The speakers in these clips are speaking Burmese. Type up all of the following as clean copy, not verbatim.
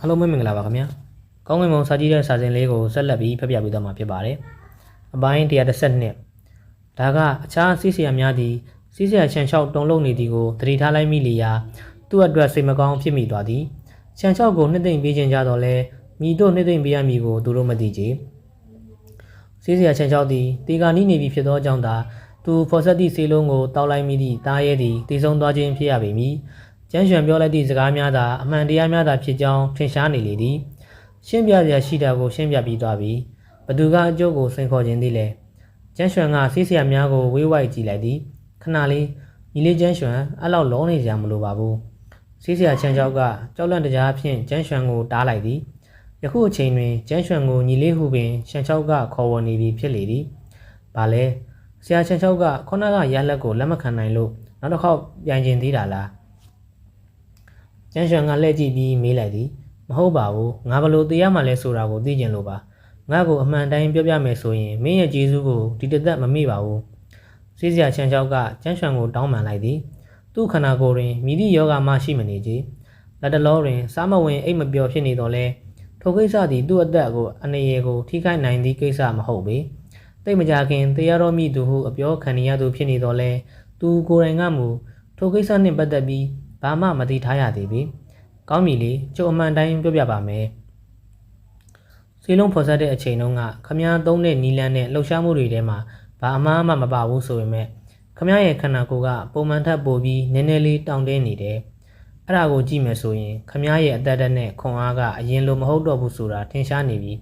အားလုံးပဲမင်္ဂလာပါခင်ဗျာကောင်းကင်ဘုံစာကြည့်တဲ့စာစဉ်လေးကိုဆက်လက်ပြီးဖတ်ပြပေးသွားမှာဖြစ်ပါတယ်အပိုင်း132ဒါကအခြားစီးစရာများသည့်စီးစရာခြံလျှောက်တုံလုံးနေသည်ကိုသတိထားလိုက်မိလျာသူ့အတွက်စိတ်မကောင်းဖြစ်မိသွားသည်ခြံလျှောက်ကိုနှစ်သိမ့်ပေးခြင်းကြတော့လဲမိတို့နှစ်သိမ့်ပေးရမည်ကိုသူတို့မသိကြစီးစရာခြံလျှောက်သည်တေကာနီးနေပြီဖြစ်သောကြောင့်သာသူဖော်ဆက်သည့်စေလုံးကိုတောက်လိုက်မိသည့်တားရဲသည်တည်ဆုံသွားခြင်းဖြစ်ရပေမည်ကျန်းရွှန်ပြောလိုက်သည့်စကားများသာအမှန်တရားများသာဖြစ်ကြောင်းထင်ရှားနေလေသည်ရှင်းပြစရာရှိတာကိုရှင်းပြပြီးသွားပြီဘသူကအကျိုးကိုစိန်ခေါ်ခြင်းသည်လဲကျန်းရွှန်ကစီးစရာများကိုဝေးဝိုက်ကြည့်လိုက်သည်ခဏလေးညီလေးကျန်းရွှန်အဲ့လောက်လုံးနေစရာမလိုပါဘူးစီးစရာချမ်းချောက်ကကြောက်လန့်တကြားဖြင့်ကျန်းရွှန်ကိုတားလိုက်သည်ယခုအချိန်တွင်ကျန်းရွှန်ကိုညီလေးဟုပင်ရှန်ချောက်ကခေါ်ဝေါ်နေပြီဖြစ်လေသည်ဘာလဲဆရာချန်ချောက်ကခုနကရလက်ကိုလက်မခံနိုင်လို့နောက်တစ်ခေါက်ပြန်ကျင်သေးတာလားကျန်းရွှန်ကလှည့်ကြည့်ပြီးမေးလိုက်သည်မဟုတ်ပါဘူးငါဘလို့တရားမှလဲဆိုတာကိုသိကျင်လို့ပါငါ့ကိုအမှန်တိုင်းပြောပြမယ်ဆိုရင်မင်းရဲ့ကျေးဇူးကိုဒီတသက်မမေ့ပါဘူးစီးစရာချန်ချောက်ကကျန်းရွှန်ကိုတောင်းပန်လိုက်သည်သူ့ခန္ဓာကိုယ်တွင်မိသည့်ယောဂမှရှိမနေကြလက်တလောတွင်စားမဝင်အိတ်မပျော်ဖြစ်နေတော့လဲထိုကိစ္စသည်သူ့အသက်ကိုအနေရကိုထိခိုက်နိုင်သည့်ကိစ္စမဟုတ်ပေတိတ်မကြခင်တရားတော်မိသူဟုအပြောခံရသူဖြစ်နေတော့လဲသူကိုယ်တိုင်ကမူထိုကိစ္စနှင့်ပတ်သက်ပြီးဘာမှမသိထားရသေးပေကောင်းပြီလေကျုပ်အမှန်တိုင်းပြောပြပါမယ်စီလုံးဖော်ဆက်တဲ့အချိန်တုန်းကခမားသုံးတဲ့နီလန်းနဲ့လှုပ်ရှားမှုတွေထဲမှာဘာအမှားမှမပါဘူးဆိုပေမဲ့ခမားရဲ့ခန္ဓာကိုယ်ကပုံမှန်ထက်ပိုပြီးနည်းနည်းလေးတောင့်တင်းနေတယ်အဲ့ဒါကိုကြည့်မယ်ဆိုရင်ခမားရဲ့အသက်တက်နဲ့ခွန်အားကအရင်လိုမဟုတ်တော့ဘူးဆိုတာထင်ရှားနေပြီ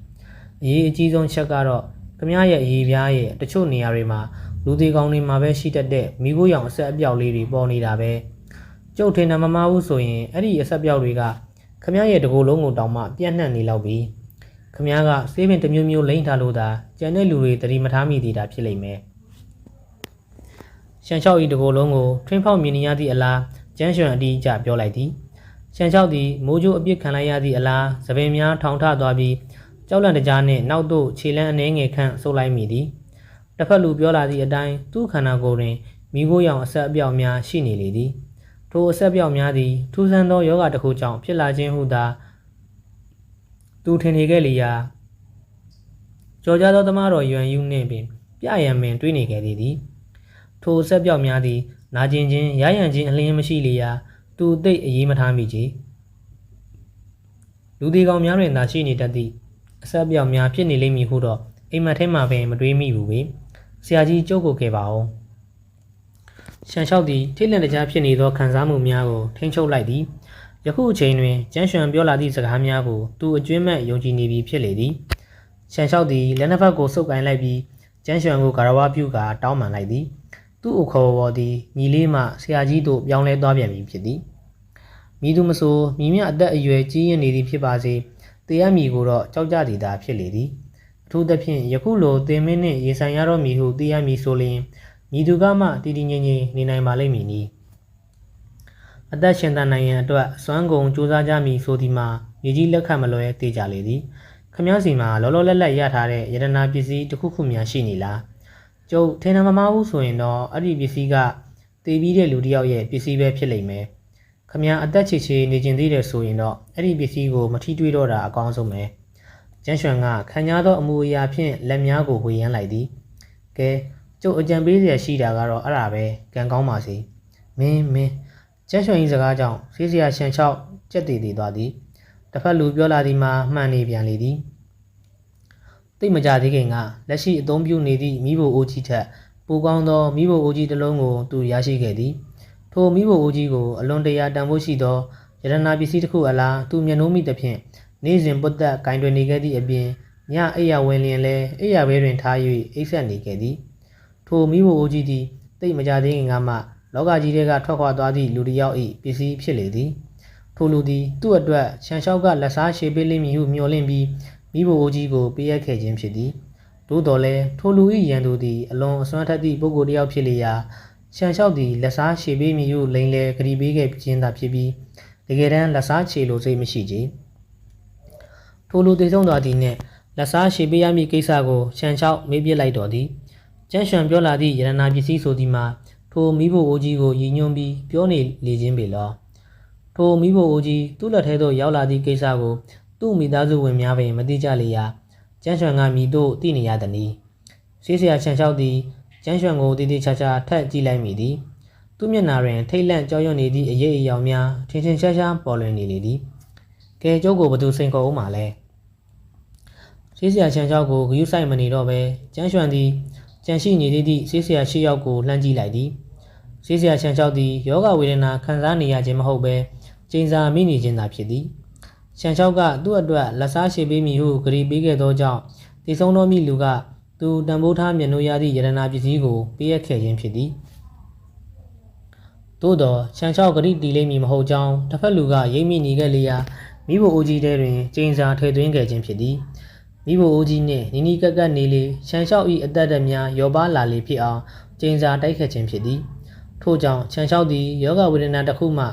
အရေးအကြီးဆုံးချက်ကတော့ခမားရဲ့အရေးပြားရဲ့တချို့နေရာတွေမှာလူသေးကောင်းတွေမှာပဲရှိတတ်တဲ့မိခိုးရောင်အဆက်အပြောက်လေးတွေပေါ်နေတာပဲကျုပ်ထင်တယ်မမှားဘူးဆိုရင်အဲ့ဒီအဆက်ပြောက်တွေကခမားရဲ့တကိုယ်လုံးကိုတောင်မှပြန့်နှံ့နေလောက်ပြီခမားကစေးပင်တစ်မျိုးမျိုးလိမ့်ထားလို့သာကြံတဲ့လူတွေတတိမထားမိသေးတာဖြစ်လိမ့်မယ်ရှန်ချောက်ဤတကိုယ်လုံးကိုထွင်းဖောက်မြင်နေရသည့်အလားကျန်းရွှန်အတီးကျပြောလိုက်သည်ရှန်ချောက်သည်မိုးကြိုးအပြစ်ခံလိုက်ရသည့်အလားသပင်များထောင်ထသွားပြီးကြောက်လန့်တကြားနှင့်နောက်သို့ခြေလမ်းအနှဲငယ်ခန့်ဆုပ်လိုက်မိသည်တစ်ဖက်လူပြောလာသည့်အတိုင်းသူ့ခန္ဓာကိုယ်တွင်မိခိုးရောင်အဆက်အပြောက်များရှိနေလေသည်ထိုအဆက်ပြောက်များသည်ထူးဆန်းသောယောဂတစ်ခုကြောင့်ဖြစ်လာခြင်းဟုသာသူထင်နေခဲ့လျာကြော်ကြသောသမားတော်ရွံယူနှင့်ပင်ပြရန်ပင်တွေးနေခဲ့သည်ထိုအဆက်ပြောက်များသည်နာကျင်ခြင်းရရန်ခြင်းအလင်းမရှိလျာသူသိအရေးမထားမိကြလူဒီကောင်များတွင်သာရှိနေတတ်သည့်အဆက်ပြောက်များဖြစ်နေလိမ့်မည်ဟုတော့အိမ်မက်ထဲမှာပင်မတွေးမိဘူးပဲဆရာကြီးကြုတ်ကိုခဲ့ပါအောင်ရှန်လျှောက်သည်ထိတ်လန့်တကြားဖြစ်နေသောခံစားမှုများကိုထိန်းချုပ်လိုက်သည်ယခုအချိန်တွင်ကျန်းရွှန်ပြောလာသည့်စကားများကိုသူအကျွမ်းမဲ့ယုံကြည်နေပြီဖြစ်လေသည်ရှန်လျှောက်သည်လက်နှစ်ဖက်ကိုဆုပ်ကိုင်လိုက်ပြီးကျန်းရွှန်ကိုဂါရဝပြုကာတောင်းပန်လိုက်သည်သူ့အခေါ်ဝေါ်သည်ညီလေးမှဆရာကြီးတို့ပြောင်းလဲသွားပြန်ပြီဖြစ်သည်မိသူမဆိုမိမြအသက်အရွယ်ကြီးရင်နေသည်ဖြစ်ပါစေတရားမီကိုတော့ကြောက်ကြသည်သာဖြစ်လေသည်အထူးသဖြင့်ယခုလိုသင်မင်းနှင့်ရေဆိုင်ရတော့မည်ဟုသိရမည်ဆိုလျှင်မိသူကမှတည်တည်ငြိမ်ငြိမ်နေနိုင်ပါလိမ့်မည်နီအသက်ရှင်သန်နိုင်ရန်အတွက်စွမ်းကုန်စူးစမ်းကြမည်ဆိုသည်မှာမြေကြီးလက်ခတ်မလွဲသေးကြလေသည်ခမားစီမှာလောလောလတ်လတ်ရထားတဲ့ယတနာပစ္စည်းတစ်ခုခုများရှိနေလားကျုပ်ထင်တယ်မမှားဘူးဆိုရင်တော့အဲ့ဒီပစ္စည်းကတည်ပြီးတဲ့လူတစ်ယောက်ရဲ့ပစ္စည်းပဲဖြစ်လိမ့်မယ်ခမားအသက်ချေချေနေကျင်သေးတယ်ဆိုရင်တော့အဲ့ဒီပစ္စည်းကိုမထိတွေးတော့တာအကောင်းဆုံးပဲကျန်းရွှန်ကခံရသောအမူအရာဖြင့်လက်များကိုဝေယမ်းလိုက်သည်ကဲကျုပ်အကြံပေးเสียရှိတာကတော့အဲ့ဒါပဲကံကောင်းပါစေမင်းကျန်းရွှန်၏စကားကြောင့်ဆေးစရာရှန်ချောက်ကြက်တည်သွားသည်တစ်ဖက်လူပြောလာသည်မှာမှန်နေပြန်လေသည်တိတ်မကြသေးခင်ကလက်ရှိအသုံးပြုနေသည့်မိဖို့အိုးကြီးထက်ပိုကောင်းသောမိဖို့အိုးကြီးတစ်လုံးကိုသူရရှိခဲ့သည်ထိုမိဖို့အိုးကြီးကိုအလွန်တရာတန်ဖိုးရှိသောယတနာပစ္စည်းတစ်ခုအလားသူမျက်နှာမိသဖြင့်နေ့စဉ်ပုတ်သက်ဂိုင်တွင်နေခဲ့သည့်အပြင်ညအိယာဝင်လျင်လဲအိယာဘဲတွင်ထား၍အိပ်ဆက်နေခဲ့သည်ထိုမိဖို့အိုးကြီးသည်တိတ်မကြသေးခင်ကမှလောကကြီးထဲကထွက်ခွာသွားသည့်လူတစ်ယောက်၏ပစ္စည်းဖြစ်လေသည်ထိုလူသည်သူ့အတွက်ရှန်လျှောက်ကလက်စားရှေပေးလိမ့်မည်ဟုမျှော်လင့်ပြီးမိဖို့အိုးကြီးကိုပေးအပ်ခဲ့ခြင်းဖြစ်သည်သို့တော်လည်းထိုလူ၏ရန်သူသည်အလွန်အစွမ်းထက်သည့်ပုဂ္ဂိုလ်တစ်ယောက်ဖြစ်လျာရှန်လျှောက်သည်လက်စားရှေပေးမည်ဟုလိန်လေဂရီပေးခဲ့ခြင်းသာဖြစ်ပြီးတကယ်တမ်းလက်စားချေလိုစိတ်မရှိကြထိုလူသေဆုံးသွားသည်နှင့်လက်စားရှေပေးရမည့်ကိစ္စကိုရှန်လျှောက်မေးပြလိုက်တော်သည်ကျန်းရွှန်ပြောလာသည့်ယရနာပစ္စည်းဆိုသည်မှာထိုမိဖို့အိုးကြီးကိုရည်ညွှန်းပြီးပြောနေလေခြင်းပေလော ထိုမိဖို့အိုကြီးသူ့လက်ထဲသို့ရောက်လာသည့်ကိစ္စကိုသူ့မိသားစုဝင်များပင်မသိကြလေရာကျန်းရွှန်ကမိတို့သိနေရသည်။ဆေးဆရာချန်လျှောက်သည်ကျန်းရွှန်ကိုတည်တည်ချာချာထပ်ကြည့်လိုက်မိသည်။သူ့မျက်နှာတွင်ထိတ်လန့်ကြောက်ရွံ့နေသည့်အရေးအယောင်များထင်ထင်ရှားရှားပေါ်လွင်နေလေသည်။ကဲကျုပ်ကိုဘသူစိန်ခေါ်ဦးမှာလဲ။ဆေးဆရာချန်လျှောက်ကိုဂရုစိုက်မနေတော့ပဲကျန်းရွှန်သည်ကြံရှိနေသည့်ဆေးဆရာရှေ့ရောက်ကိုလှမ်းကြည့်လိုက်သည်။ဆေးဆရာချန်လျှောက်သည်ယောဂဝေဒနာခံစားနေရခြင်းမဟုတ်ဘဲကျိန်စာမိနေခြင်းသာဖြစ်သည်။ချန်လျှောက်ကသူ့အတွက်လက်စားရှိပေးမည်ဟုဂရီပေးခဲ့သောကြောင့်တည်ဆုံးသောမိလူကသူတန်ဖိုးထားမျက်နှာရသည့်ယရနာပစ္စည်းကိုပေးအပ်ခဲ့ခြင်းဖြစ်သည်။သို့သောချန်လျှောက်ဂရီတီလိမ့်မည်မဟုတ်ကြောင်းတစ်ဖက်လူကရိပ်မိနေခဲ့လျာမိဖို့အိုကြီးတဲတွင်ကျိန်စာထည့်သွင်းခဲ့ခြင်းဖြစ်သည်။မိဖို့အိုကြီးနှင့်နီနီကက်ကက်နေလေချန်လျှောက်၏အသက်သက်များရောပါလာလေဖြစ်အောင်ကျိန်စာတိုက်ခတ်ခြင်းဖြစ်သည်။ထို့ကြောင့်ချန်လျှောက်သည်ယောဂဝေဒနာတစ်ခုမ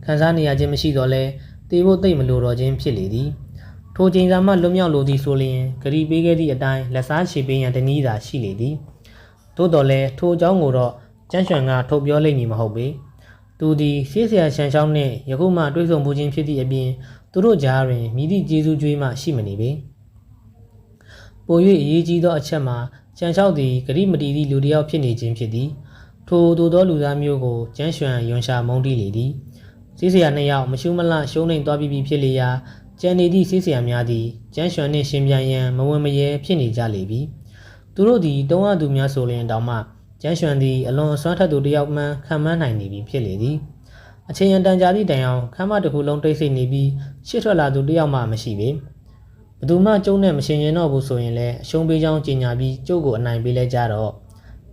ှခံစားနေရခြင်းမရှိတော့လဲတေဖို့သိမ့်မလိုတော့ခြင်းဖြစ်လေသည်။ထိုကျိန်စာမှလွတ်မြောက်လိုသည်ဆိုလျင်ဂရီပေးခဲ့သည့်အတိုင်းလက်စားချေပေးရန်တနည်းသာရှိလေသည်။သို့တော်လဲထိုအကြောင်းကိုတော့ကျန်းရွှန်ကထုတ်ပြောလိမ့်မည်မဟုတ်ပေ။သူသည်ဆေးဆရာချန်လျှောက်နှင့်ယခုမှတွေ့ဆုံမှုချင်းဖြစ်သည့်အပြင်သူတို့ကြားတွင်မြည်သည့်ကျေးဇူးကြွေးမှရှိမနေပေ။ပို၍အရေးကြီးသောအချက်မှာချန်လျှောက်သည်ဂရီမတီသည့်လူတစ်ယောက်ဖြစ်နေခြင်းဖြစ်သည်။ထိုသို့သောလူသားမျိုးကိုကျန်းရွှန်ယွန်ရှာမုန်းတီးလေသည်။ဆေးဆရာနှစ်ယောက်မရှုမလှရှုံးနှိမ်သွားပြီးဖြစ်လေရာကျန်နေသည့်ဆေးဆရာများသည်ကျန်းရွှန်နှင့်ရှင်ပြန်ရန်မဝင်မရဲဖြစ်နေကြလေပြီ။သူတို့သည်တုံးအသူများဆိုလျင်တောင်မှကျန်းရွှန်သည်အလွန်အစွမ်းထက်သူတစ်ယောက်မှန်ခံမှန်းနိုင်နေပြီဖြစ်လေသည်။အချိန်အတန်ကြာသည့်တိုင်အောင်ခမ်းမတစ်ခုလုံးတိတ်ဆိတ်နေပြီးရှစ်ထွက်လာသူတစ်ယောက်မှမရှိပေ။ဘသူမှကျုံနဲ့မရှင်ရင်တော့ဘူးဆိုရင်လည်းအရှုံးပေးကြောင်းကြေညာပြီးကျုပ်ကိုအနိုင်ပေးလဲကြတော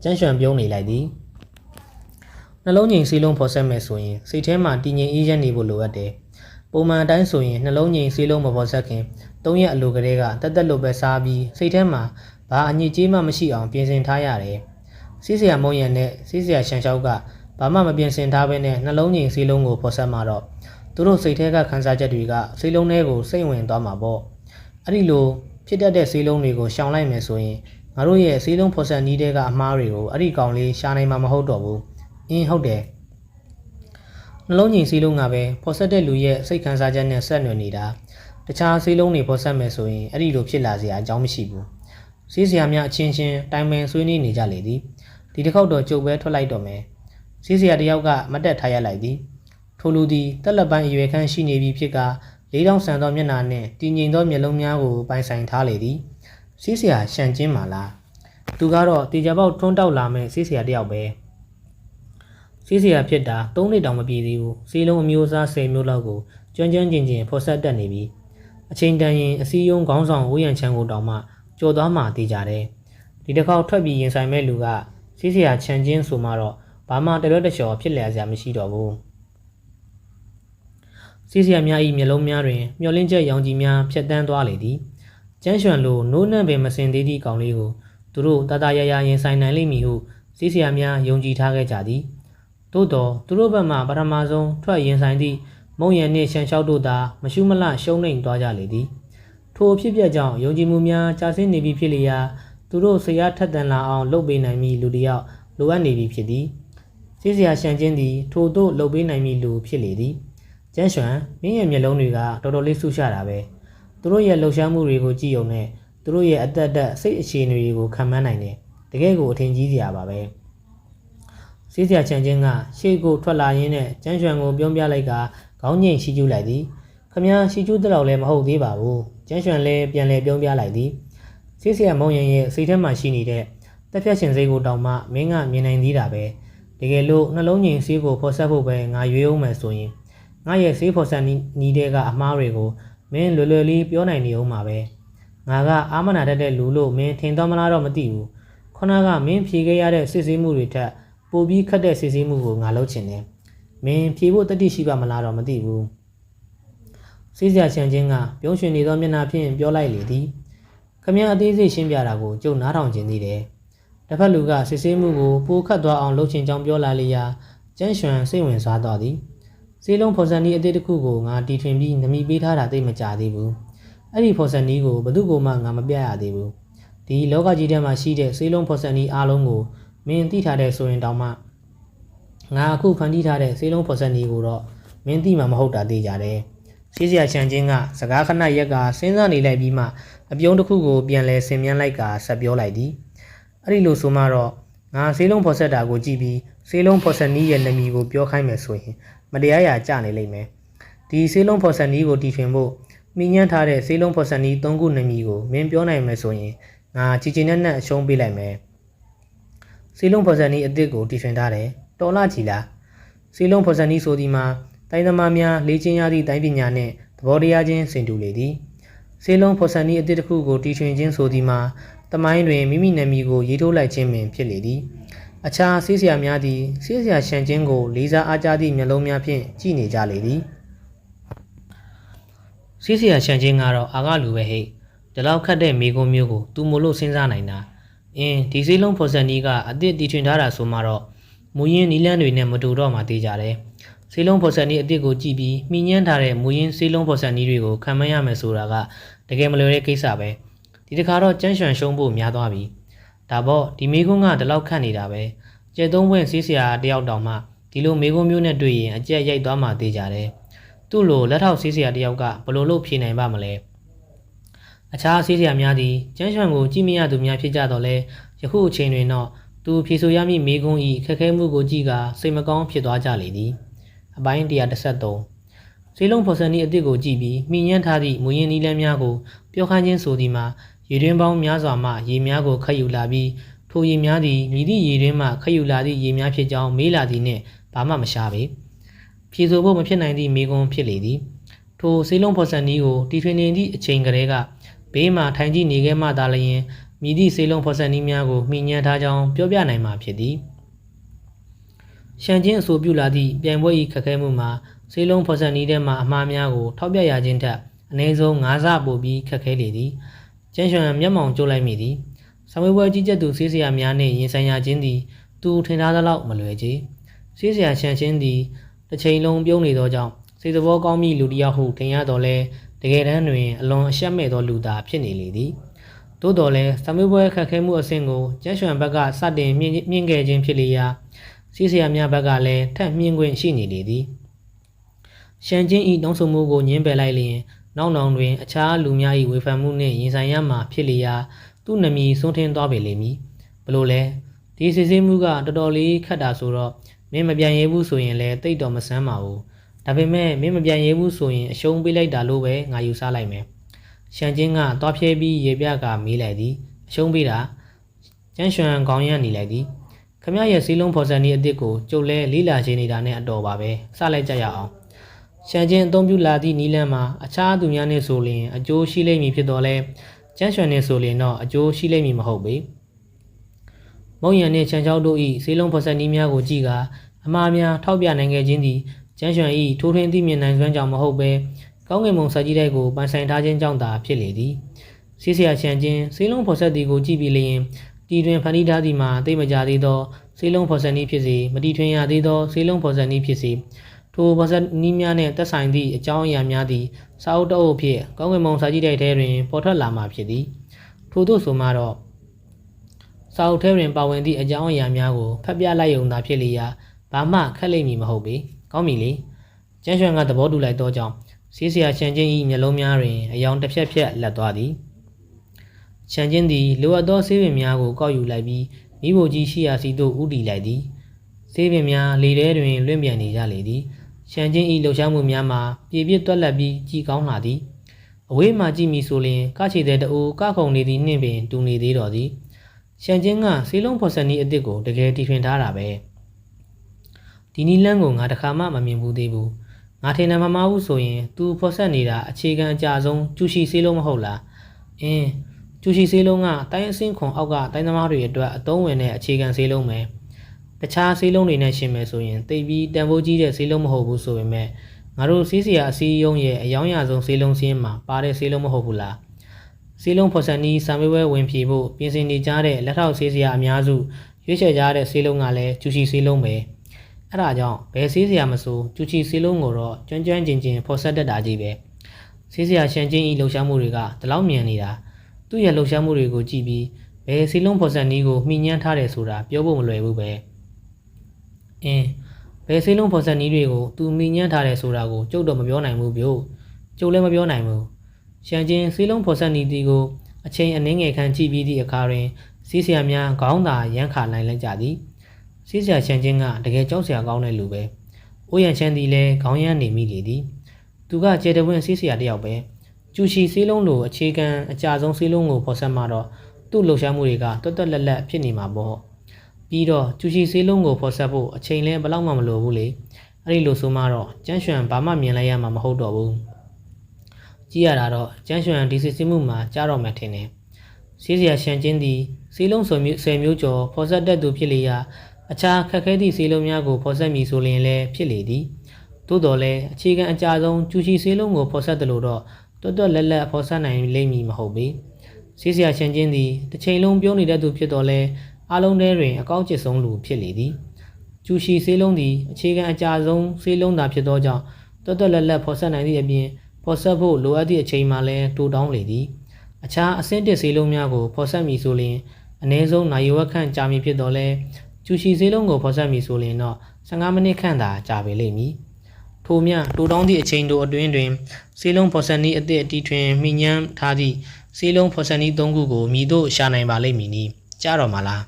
့ကျန်းရွှန်ပြုံးနေလိုက်သည်။နှလုံးငြိမ်စီးလုံးဖော်ဆက်မယ်ဆိုရင်စိတ်ထဲမှာတည်ငြိမ်အေးချမ်းနေဖို့လိုအပ်တယ်။ပုံမှန်အတိုင်းဆိုရင်နှလုံးငြိမ်စီးလုံးမဖော်ဆက်ခင်3ရက်အလိုကလေးကတက်တက်လို့ပဲစားပြီးစိတ်ထဲမှာဘာအညစ်အကြေးမှမရှိအောင်ပြင်ဆင်ထားရတယ်။ဆေးဆရာမုံရံနဲ့ဆေးဆရာရှန်လျှောက်ကဘာမှမပြင်ဆင်ထားဘဲနဲ့နှလုံးငြိမ်စီးလုံးကိုဖော်ဆက်မှာတော့သူတို့စိတ်ထဲကခံစားချက်တွေကစိတ်လုံးထဲကိုစိတ်ဝင်သွားမှာပေါ့။အဲ့ဒီလိုဖြစ်တတ်တဲ့စီးလုံးတွေကိုရှောင်လိုက်မယ်ဆိုရင်ငါတို့ရဲ့စီးလုံးဖော်ဆက်နည်းတွေကအမှားတွေကိုအဲ့ဒီကောင်လေးရှာနိုင်မှာမဟုတ်တော့ဘူး။ဟုတ်တယ်။နှလုံးငြိမ်စီးလုံးကပဲဖော်ဆက်တဲ့လူရဲ့စိတ်ခံစားချက်နဲ့ဆက်နွယ်နေတာ။တခြားစီးလုံးတွေဖော်ဆက်မယ်ဆိုရင်အဲ့ဒီလိုဖြစ်လာစရာအကြောင်းမရှိဘူး။ဆေးဆရာများအချင်းချင်းတိုင်ပင်ဆွေးနွေးနေကြလေသည်။ဒီတစ်ခေါက်တော့ကြုတ်ပဲထွက်လိုက်တော့မယ်။ဆေးဆရာတယောက်ကမတက်ထားရလိုက်သည်။ထိုလူသည်တက်လက်ပိုင်းအရွယ်ခန့်ရှိနေပြီဖြစ်ကလေးတောင်ဆန်သောမျက်နှာနှင့်တည်ငြိမ်သောမျက်လုံးများကိုပိုင်ဆိုင်ထားလေသည်။ဆေးဆရာရှန်ကျင်းမာလား။သူကတော့တေချာပေါက်ထွန်းတောက်လာမဲ့ဆေးဆရာတယောက်ပဲ။ဆေးဆရာဖြစ်တာ3နှစ်တောင်မပြည့်သေးဘူး။ဆေးလုံးအမျိုးအစား10မျိုးလောက်ကိုကျွမ်းကျွမ်းကျင်ကျင်ဖော်ဆက်တတ်နေပြီ။အချိန်တန်ရင်အစည်းအရုံးခေါင်းဆောင်ဝေးရန်ချမ်းကိုတောင်မှကြော်သွားမှသိကြတယ်။ဒီတစ်ခေါက်ထွက်ပြီးရင်ဆိုင်မဲ့လူကဆေးဆရာချန်ချင်းဆိုမှတော့ဘာမှတလွတ်တလျှော်ဖြစ်လည်စရာမရှိတော့ဘူး။ဆေးဆရာများ၏မျက်လုံးများတွင်မျောလင်းချက်ရောင်ကြီးများဖြတ်တန်းသွားလေသည်။ကျန်းရွှန်လိုနိုးနှံ့ပင်မစင်သေးသည့်ကောင်လေးကိုသူတို့တတရရရင်ဆိုင်နိုင်လိမ့်မည်ဟုဆေးဆရာများယုံကြည်ထားခဲ့ကြသည်။သို့တော့သူတို့ဘက်မှပထမဆုံးထွက်ရင်ဆိုင်သည့်မုံရံနှင့်ရှန်လျှောက်တို့သာမရှုမလှရှုံးနှိမ်သွားကြလေသည်။ထိုအဖြစ်ပြက်ကြောင့်ယုံကြည်မှုများကျဆင်းနေပြီဖြစ်လျာသူတို့ဆရာထက်သန်လာအောင်လုပ်ပေးနိုင်မည်လူတစ်ယောက်လိုအပ်နေပြီဖြစ်သည်။ဆေးဆရာရှန်ချင်းသည်ထိုတို့လုပ်ပေးနိုင်မည်လူဖြစ်လေသည်။ကျန်းရွှန်မင်းရဲ့မျက်လုံးတွေကတော်တော်လေးဆူရှာတာပဲ။သူတို့ရဲ့လှုပ်ရှားမှုတွေကိုကြည့်ုံနဲ့သူတို့ရဲ့အသက်စိတ်အခြေအနေတွေကိုခံမှန်းနိုင်တယ်။တကယ်ကိုအထင်ကြီးစရာပါပဲ။ဆေးဆရာချန်ချင်းကရှေ့ကိုထွက်လာရင်းနဲ့ကျန်းရွှန်ကိုပြုံးပြလိုက်ကခေါင်းငိမ်ရှိကျူးလိုက်သည်။ခမည်းရှိကျူးတဲ့လောက်လည်းမဟုတ်သေးပါဘူး။ကျန်းရွှန်လည်းပြန်လဲပြုံးပြလိုက်သည်။ဆေးဆရာမုံရင်ရဲ့စိတ်ထဲမှာရှိနေတဲ့တက်ဖြတ်ရှင်စိတ်ကိုတောင်မှမင်းကမြင်နိုင်သေးတာပဲ။တကယ်လို့နှလုံးငိမ်ဆေးကိုဖော်ဆက်ဖို့ပဲငါရွေးအောင်မယ်ဆိုရင်ငါရဲ့ဆေးဖော်ဆက်နီးတဲ့ကအမှားတွေကိုမင်းလွယ်လွယ်လေးပြောနိုင်နေအောင်ပါပဲ။ငါကအာမနာတတ်တဲ့လူလို့မင်းထင်တော့မလားတော့မသိဘူး။ခုနကမင်းဖြေခဲ့ရတဲ့စစ်ဆေးမှုတွေထက်ပိုပြီးခက်တဲ့စစ်ဆေးမှုကိုငါလုပ်ချင်တယ်။မင်းဖြေဖို့တတိရှိပါမလားတော့မသိဘူး။ဆေးဆရာချန်ချင်းကပြုံးရွှင်နေသောမျက်နှာဖြင့်ပြောလိုက်လေသည်။ခမည်းအသေးစိတ်ရှင်းပြတာကိုကျုပ်နားထောင်ခြင်းသေးတယ်။တစ်ဖက်လူကစစ်ဆေးမှုကိုပိုခတ်သွားအောင်လုပ်ချင်ကြောင်းပြောလာလေရာကျန်းရွှန်စိတ်ဝင်စားသွားသည်။ဆေးလုံးဖော်စံနီးအသေးတစ်ခုကိုငါတီထွင်ပြီးနမီပေးထားတာသိမကြသေးဘူး။အဲ့ဒီဖော်စံနီးကိုဘသူ့ကိုမှငါမပြရသေးဘူး။ဒီလောကကြီးထဲမှာရှိတဲ့ဆေးလုံးဖော်စံနီးအားလုံးကိုမင်းသိထားတဲ့ဆိုရင်တောင်မှငါအခုဖန်တီးထားတဲ့ဆေးလုံးဖော်စံနီးကိုတော့ မင်းသိမှမဟုတ်တာသိကြတယ်ဆေးဆရာရှန်ချင်းကစကားခဏရက်ကစဉ်းစားနေလိုက်ပြီးမှအပြုံးတစ်ခုကိုပြန်လဲဆင်မြန်းလိုက်ကဆက်ပြောလိုက်သည်အဲ့ဒီလိုဆိုမှတော့ငါဆေးလုံးဖော်ဆက်တာကိုကြည့်ပြီးဆေးလုံးဖော်ဆက်နီးရဲ့နာမည်ကိုပြောခိုင်းမယ်ဆိုရင်မတရားရာကြနေလိမ့်မယ်ဒီဆေးလုံးဖော်ဆက်နီးကိုတီထွင်ဖို့မိညံ့ထားတဲ့ဆေးလုံးဖော်ဆက်နီး၃ခုနာမည်ကိုမင်းပြောနိုင်မယ်ဆိုရင်ငါချီချီနက်နက်အရှုံးပေးလိုက်မယ်ဆေးလုံးဖော်ဆက်နီးအစ်စ်ကိုတီထွင်ထားတယ်တော်လာကြည်လားဆေးလုံးဖော်ဆက်နီးဆိုဒီမှာတိုင်းသမားများလေ့ကျင့်ရသည့်တိုင်းပညာနှင့်သဘောတရားချင်းဆင်တူလေသည်ဆေးလုံးဖော်ဆက်နီးအစ်စ်တစ်ခုကိုတီထွင်ခြင်းဆိုဒီမှာတမိုင်းတွင်မိမိနာမည်ကိုရေးထိုးလိုက်ခြင်းပင်ဖြစ်လေသည်အခြားဆေးဆရာများသည်ဆေးဆရာရှန်ချင်းကိုလေးစားအားကြသည့်မျက်လုံးများဖြင့်ကြည့်နေကြလေသည်ဆေးဆရာရှန်ချင်းကတော့အာကလူပဲဟဲ့ဒီလောက်ခတ်တဲ့မိကုံးမျိုးကိုသူမို့လို့စဉ်းစားနိုင်တာဒီဆေးလုံးဖော်ဆက်နီးကအစ်စ်တီထွင်ထားတာဆိုမှတော့မူရင်းနီလန်းတွေနဲ့မတူတော့မှသိကြတယ်ဆေးလုံးဖော်ဆက်နီးအစ်စ်ကိုကြည့်ပြီးမိညံ့ထားတဲ့မူရင်းဆေးလုံးဖော်ဆက်နီးတွေကိုခံမရမယ်ဆိုတာကတကယ်မလွယ်တဲ့ကိစ္စပဲဒီတစ်ခါတော့ကျန်းရွှန်ရှုံးဖို့များသွားပြီဒါပေါ့ဒီမိကုံးကဒီလောက်ခတ်နေတာပဲကျဲသုံးပွင့်ဆေးဆရာတယောက်တောင်မှဒီလိုမိကုံးမျိုးနဲ့တွေ့ရင်အကျက်ရိုက်သွားမှသိကြတယ်သူ့လိုလက်ထောက်ဆေးဆရာတယောက်ကဘလို့လို့ဖြေနိုင်ပါမလဲအခြားဆေးဆရာများသည်ကျန်းရွှန်ကိုကြည့်မရသူများဖြစ်ကြတော့လဲယခုအချိန်တွင်တော့သူဖြေဆိုရမည့်မိကုံး၏ခက်ခဲမှုကိုကြည့်ကစိတ်မကောင်းဖြစ်သွားကြလေသည်အပိုင်း113ဆေးလုံးဖော်ဆက်နီးအစ်စ်ကိုကြည့်ပြီးမိညံ့ထားသည့်မူရင်းနီးလန်းများကိုပြောခိုင်းခြင်းဆိုသည်မှာရေတွင်းပေါင်းများစွာမှရေများကိုခတ်ယူလာပြီးထိုရေများသည်မြည်သည့်ရေတွင်းမှခတ်ယူလာသည့်ရေများဖြစ်ကြောင်းမေးလာသည်နှင့်ဘာမှမရှားပေဖြေဆိုဖို့မဖြစ်နိုင်သည့်မိကုံးဖြစ်လေသည်ထိုဆေးလုံးဖော်ဆက်နီးကိုတီထွင်နေသည့်အချိန်ကလေးကဘေးမှထိုင်ကြည့်နေခဲ့မှသာလျှင်မြည်သည့်ဆေးလုံးဖော်ဆက်နီးများကိုမိညံ့ထားကြောင်းပြောပြနိုင်မှာဖြစ်သည်ရှန်ချင်းအဆိုပြုလာသည့်ပြိုင်ပွဲ၏ခက်ခဲမှုမှာဆေးလုံးဖော်ဆက်နီးထဲမှအမှားများကိုထောက်ပြရခြင်းထက်အနည်းဆုံး9ဆပိုပြီးခက်ခဲလေသည်ကျန်းရွှန်မျက်မှောင်ကျိုးလိုက်မိသည်ဆောင်ရွက်ပွဲကြီးကြပ်သူဆေးဆရာများနှင့်ရင်ဆိုင်ရခြင်းသည်သူထင်ထားသလောက်မလွယ်ချေဆေးဆရာရှန်ချင်းသည်တစ်ချိန်လုံးပြုံးနေသောကြောင့်စိတ်သဘောကောင်းမိလူတစ်ယောက်ဟုထင်ရတော့လဲတကယ်တမ်းတွင်အလွန်အရှက်မဲ့သောလူသားဖြစ်နေလေသည်သို့တော်လဲဆောင်ရွက်ပွဲခက်ခဲမှုအဆင့်ကိုကျန်းရွှန်ဘက်ကစတင်မြင့်ခဲ့ခြင်းဖြစ်လေရာဆေးဆရာများဘက်ကလည်းထပ်မြင့်ခွင့်ရှိနေလေသည်ရှန်ချင်း၏တောင်းဆိုမှုကိုညှင်းပယ်လိုက်လျင်နောက်နောင်တွင်အခြားလူများ၏ဝေဖန်မှုနှင့်ရင်ဆိုင်ရမှာဖြစ်လျာသူ့နာမည်ဆုံးထင်းသွားပေလိမ့်မည်ဘလို့လဲဒီစစ်ဆေးမှုကတော်တော်လေးခက်တာဆိုတော့မင်းမပြန်ရဲဘူးဆိုရင်လည်းတိတ်တော်မဆန်းပါဘူးဒါပေမဲ့မင်းမပြန်ရဲဘူးဆိုရင်အရှုံးပေးလိုက်တာလို့ပဲငါယူဆလိုက်မယ်ရှန်ချင်းကသွားဖြဲပြီးရေပြကမေးလိုက်သည်အရှုံးပေးတာကျန်းရွှန်ခေါင်းရနေလိုက်သည်ခမရဲ့စီးလုံးဖော်စံနည်းအစ်စ်ကိုကျုပ်လဲလေးလာခြင်းနေတာနဲ့အတော်ပါပဲစလိုက်ကြရအောင်ရှန်ချင်းအသုံးပြုလာသည့်နီးလန်းမှာအခြားသူများနဲ့ဆိုရင်အကျိုးရှိလိမ့်မည်ဖြစ်တော်လဲကျန်းရွှန်နဲ့ဆိုရင်တော့အကျိုးရှိလိမ့်မည်မဟုတ်ပေမုံရံနှင့်ချန်ချောက်တို့၏စီးလုံးဖော်စံနည်းများကိုကြည့်ကအမှားများထောက်ပြနိုင်ခဲ့ခြင်းသည်ကျန်းရွှန်၏ထိုးထွင်းသည့်မြင်နိုင်စွမ်းကြောင့်မဟုတ်ပဲကောင်းကင်ဘုံစာကြည့်တိုက်ကိုပိုင်ဆိုင်ထားခြင်းကြောင့်သာဖြစ်လေသည်ဆေးဆရာချန်ချင်းစီးလုံးဖော်ဆက်သည်ကိုကြည့်ပြီးလျင်တီတွင်ဖန်တီးထားသည်မှာသိမကြသေးသောစီးလုံးဖော်ဆက်နည်းဖြစ်စေမတီထွင်ရသေးသောစီးလုံးဖော်ဆက်နည်းဖြစ်စေထိုဖော်ဆက်နည်းများနှင့်သက်ဆိုင်သည့်အကြောင်းအရာများသည်စာအုပ်တအုပ်ဖြင့်ကောင်းကင်ဘုံစာကြည့်တိုက်ထဲတွင်ပေါ်ထွက်လာမှာဖြစ်သည်ထို့သို့ဆိုမှတော့စာအုပ်ထဲတွင်ပါဝင်သည့်အကြောင်းအရာများကိုဖတ်ပြလိုက်ရုံသာဖြစ်လျာဘာမှခက်လိမ့်မည်မဟုတ်ပေကောင်းပြီလေကျန်းရွှန်ကသဘောတူလိုက်သောကြောင့်ဆေးဆရာရှန်ချင်း၏မျက်လုံးများတွင်အယောင်တစ်ဖြက်ဖြက်လက်သွားသည်ရှန်ချင်းသည်လိုအပ်သောဆေးပင်များကိုကောက်ယူလိုက်ပြီးမိဖို့ကြီးရှိရာစီသို့ဦးတည်လိုက်သည်ဆေးပင်များလေထဲတွင်လွင့်ပြန်နေကြလေသည်ရှန်ချင်း၏လှုပ်ရှားမှုများမှာပြေပြစ်တွက်လက်ပြီးကြည်ကောင်းလာသည်အဝေးမှကြည့်မိဆိုလျှင်ကချေတဲ့တူကခုံနေသည်နှင့်ပင်တူနေသေးတော်သည်ရှန်ချင်းကဆေးလုံးဖော်ဆက်နည်းအစ်စ်ကိုတကယ်တီထွင်ထားတာပဲဒီနီလန်းကိုငါတခါမှမမြင်ဘူးသေးဘူးငါထင်တယ်မမှားဘူးဆိုရင်သူဖော်ဆက်နေတာအခြေခံအကြဆုံးကျူရှိဆေးလုံးမဟုတ်လားကျူရှိဆေးလုံးကတိုင်းအဆင့်ခွန်အောက်ကတိုင်းသမားတွေအတွက်အသုံးဝင်တဲ့အခြေခံဆေးလုံးပဲတခြားဆေးလုံးတွေနဲ့ရှင်မယ်ဆိုရင်တိတ်ပြီးတန်ဖိုးကြီးတဲ့ဆေးလုံးမဟုတ်ဘူးဆိုပေမဲ့ငါတို့ဆေးဆရာအစည်းအရုံးရဲ့အယောင်ရဆုံးဆေးလုံးစင်းမှာပါတဲ့ဆေးလုံးမဟုတ်ဘူးလားဆေးလုံးဖော်ဆက်နည်းစာမေးပွဲဝင်ဖြေဖို့ပြင်ဆင်နေကြတဲ့လက်ထောက်ဆေးဆရာအများစုရွေးချယ်ကြတဲ့ဆေးလုံးကလည်းကျူရှိဆေးလုံးပဲအဲ့ဒါကြောင့်ဘယ်ဆေးဆရာမဆိုကျူချီဆေးလုံးကိုတော့ကျွမ်းကျွမ်းကျင်ကျင်ဖော်ဆက်တတ်တာကြီးပဲဆေးဆရာရှန်ချင်းဤလှုပ်ရှားမှုတွေကဒီလောက်မြန်နေတာသူ့ရဲ့လှုပ်ရှားမှုတွေကိုကြည့်ပြီးဘယ်ဆေးလုံးဖော်ဆက်နည်းကိုမှီညမ်းထားတယ်ဆိုတာပြောဖို့မလွယ်ဘူးပဲ ဘယ်ဆေးလုံးဖော်ဆက်နည်းတွေကိုသူမိညံ့ထားတယ်ဆိုတာကိုကျုပ်တော့မပြောနိုင်ဘူးဗျို့ကျုပ်လည်းမပြောနိုင်ဘူးရှန်ချင်းဆေးလုံးဖော်ဆက်နည်းကိုအချိန်အနည်းငယ်ခန့်ကြည့်ပြီးသည့်အခါတွင်ဆေးဆရာများခေါင်းသာရမ်းခါနိုင်လိုက်ကြသည်ဆေးဆရာရှန်ချင်းကတကယ်ကြောက်စရာကောင်းတဲ့လူပဲအိုးရန်ချမ်းသည်လည်းခေါင်းရမ်းနေမိလေသည်သူကကျေတဝင်းဆေးဆရာတယောက်ပဲကျူရှီဆေးလုံးလိုအခြေခံအကြဆုံးဆေးလုံးကိုဖော်ဆက်မှတော့သူ့လှုပ်ရှားမှုတွေကတွတ်တွတ်လက်လက်ဖြစ်နေမှာပေါ့ပြီးတော့ကျူရှီဆေးလုံးကိုဖော်ဆက်ဖို့အချိန်လည်းဘယ်လောက်မှမလိုဘူးလေအဲ့ဒီလိုဆိုမှတော့ကျန်းရွှန်ဘာမှမြင်လိုက်ရမှာမဟုတ်တော့ဘူးကြည့်ရတာတော့ကျန်းရွှန်ဒီစစ်စစ်မှုမှာကြားတော့မှထင်တယ်ဆေးဆရာရှန်ချင်းသည်ဆေးလုံး10မျိုးကျော်ဖော်ဆက်တတ်သူဖြစ်လေရာအခြားခက်ခဲသည့်ဆေးလုံးများကိုဖော်ဆက်မည်ဆိုရင်လည်းဖြစ်လေသည်သို့တော်လည်းအခြေခံအကြဆုံးကျူရှီဆေးလုံးကိုဖော်ဆက်တယ်လို့တော့တွတ်တွတ်လက်လက်ဖော်ဆက်နိုင်လိမ့်မည်မဟုတ်ပေဆေးဆရာရှန်ချင်းသည်တစ်ချိန်လုံးပြောနေတဲ့သူဖြစ်တော်လဲအားလုံးထဲတွင်အကောက်ကျစ်ဆုံးလူဖြစ်လေသည်ကျူရှီဆေးလုံးသည်အခြေခံအကြဆုံးဆေးလုံးသာဖြစ်သောကြောင့်တွတ်တွတ်လက်လက်ဖော်ဆက်နိုင်သည့်အပြင်ဖော်ဆက်ဖို့လိုအပ်သည့်အချိန်မှလည်းတိုးတောင်းလေသည်အခြားအဆင့်တစ်ဆေးလုံးများကိုဖော်ဆက်မည်ဆိုရင်အနည်းဆုံးနိုင်ဝက်ခန့်ကြာမည်ဖြစ်တော်လဲကျူရှီဆေးလုံးကိုဖော်ဆက်မည်ဆိုရင်တော့15မိနစ်ခန့်သာကြာပေလိမ့်မည်ထို့မြတိုးတောင်းသည့်အချိန်တို့အတွင်းတွင်ဆေးလုံးဖော်ဆက်နည်းအသည့်အတီထွင်မိညံထားသည့်ဆေးလုံးဖော်ဆက်နည်း3ခုကိုမြည်တို့ရှာနိုင်ပါလိမ့်မည်နီကြားတော်မှာလာ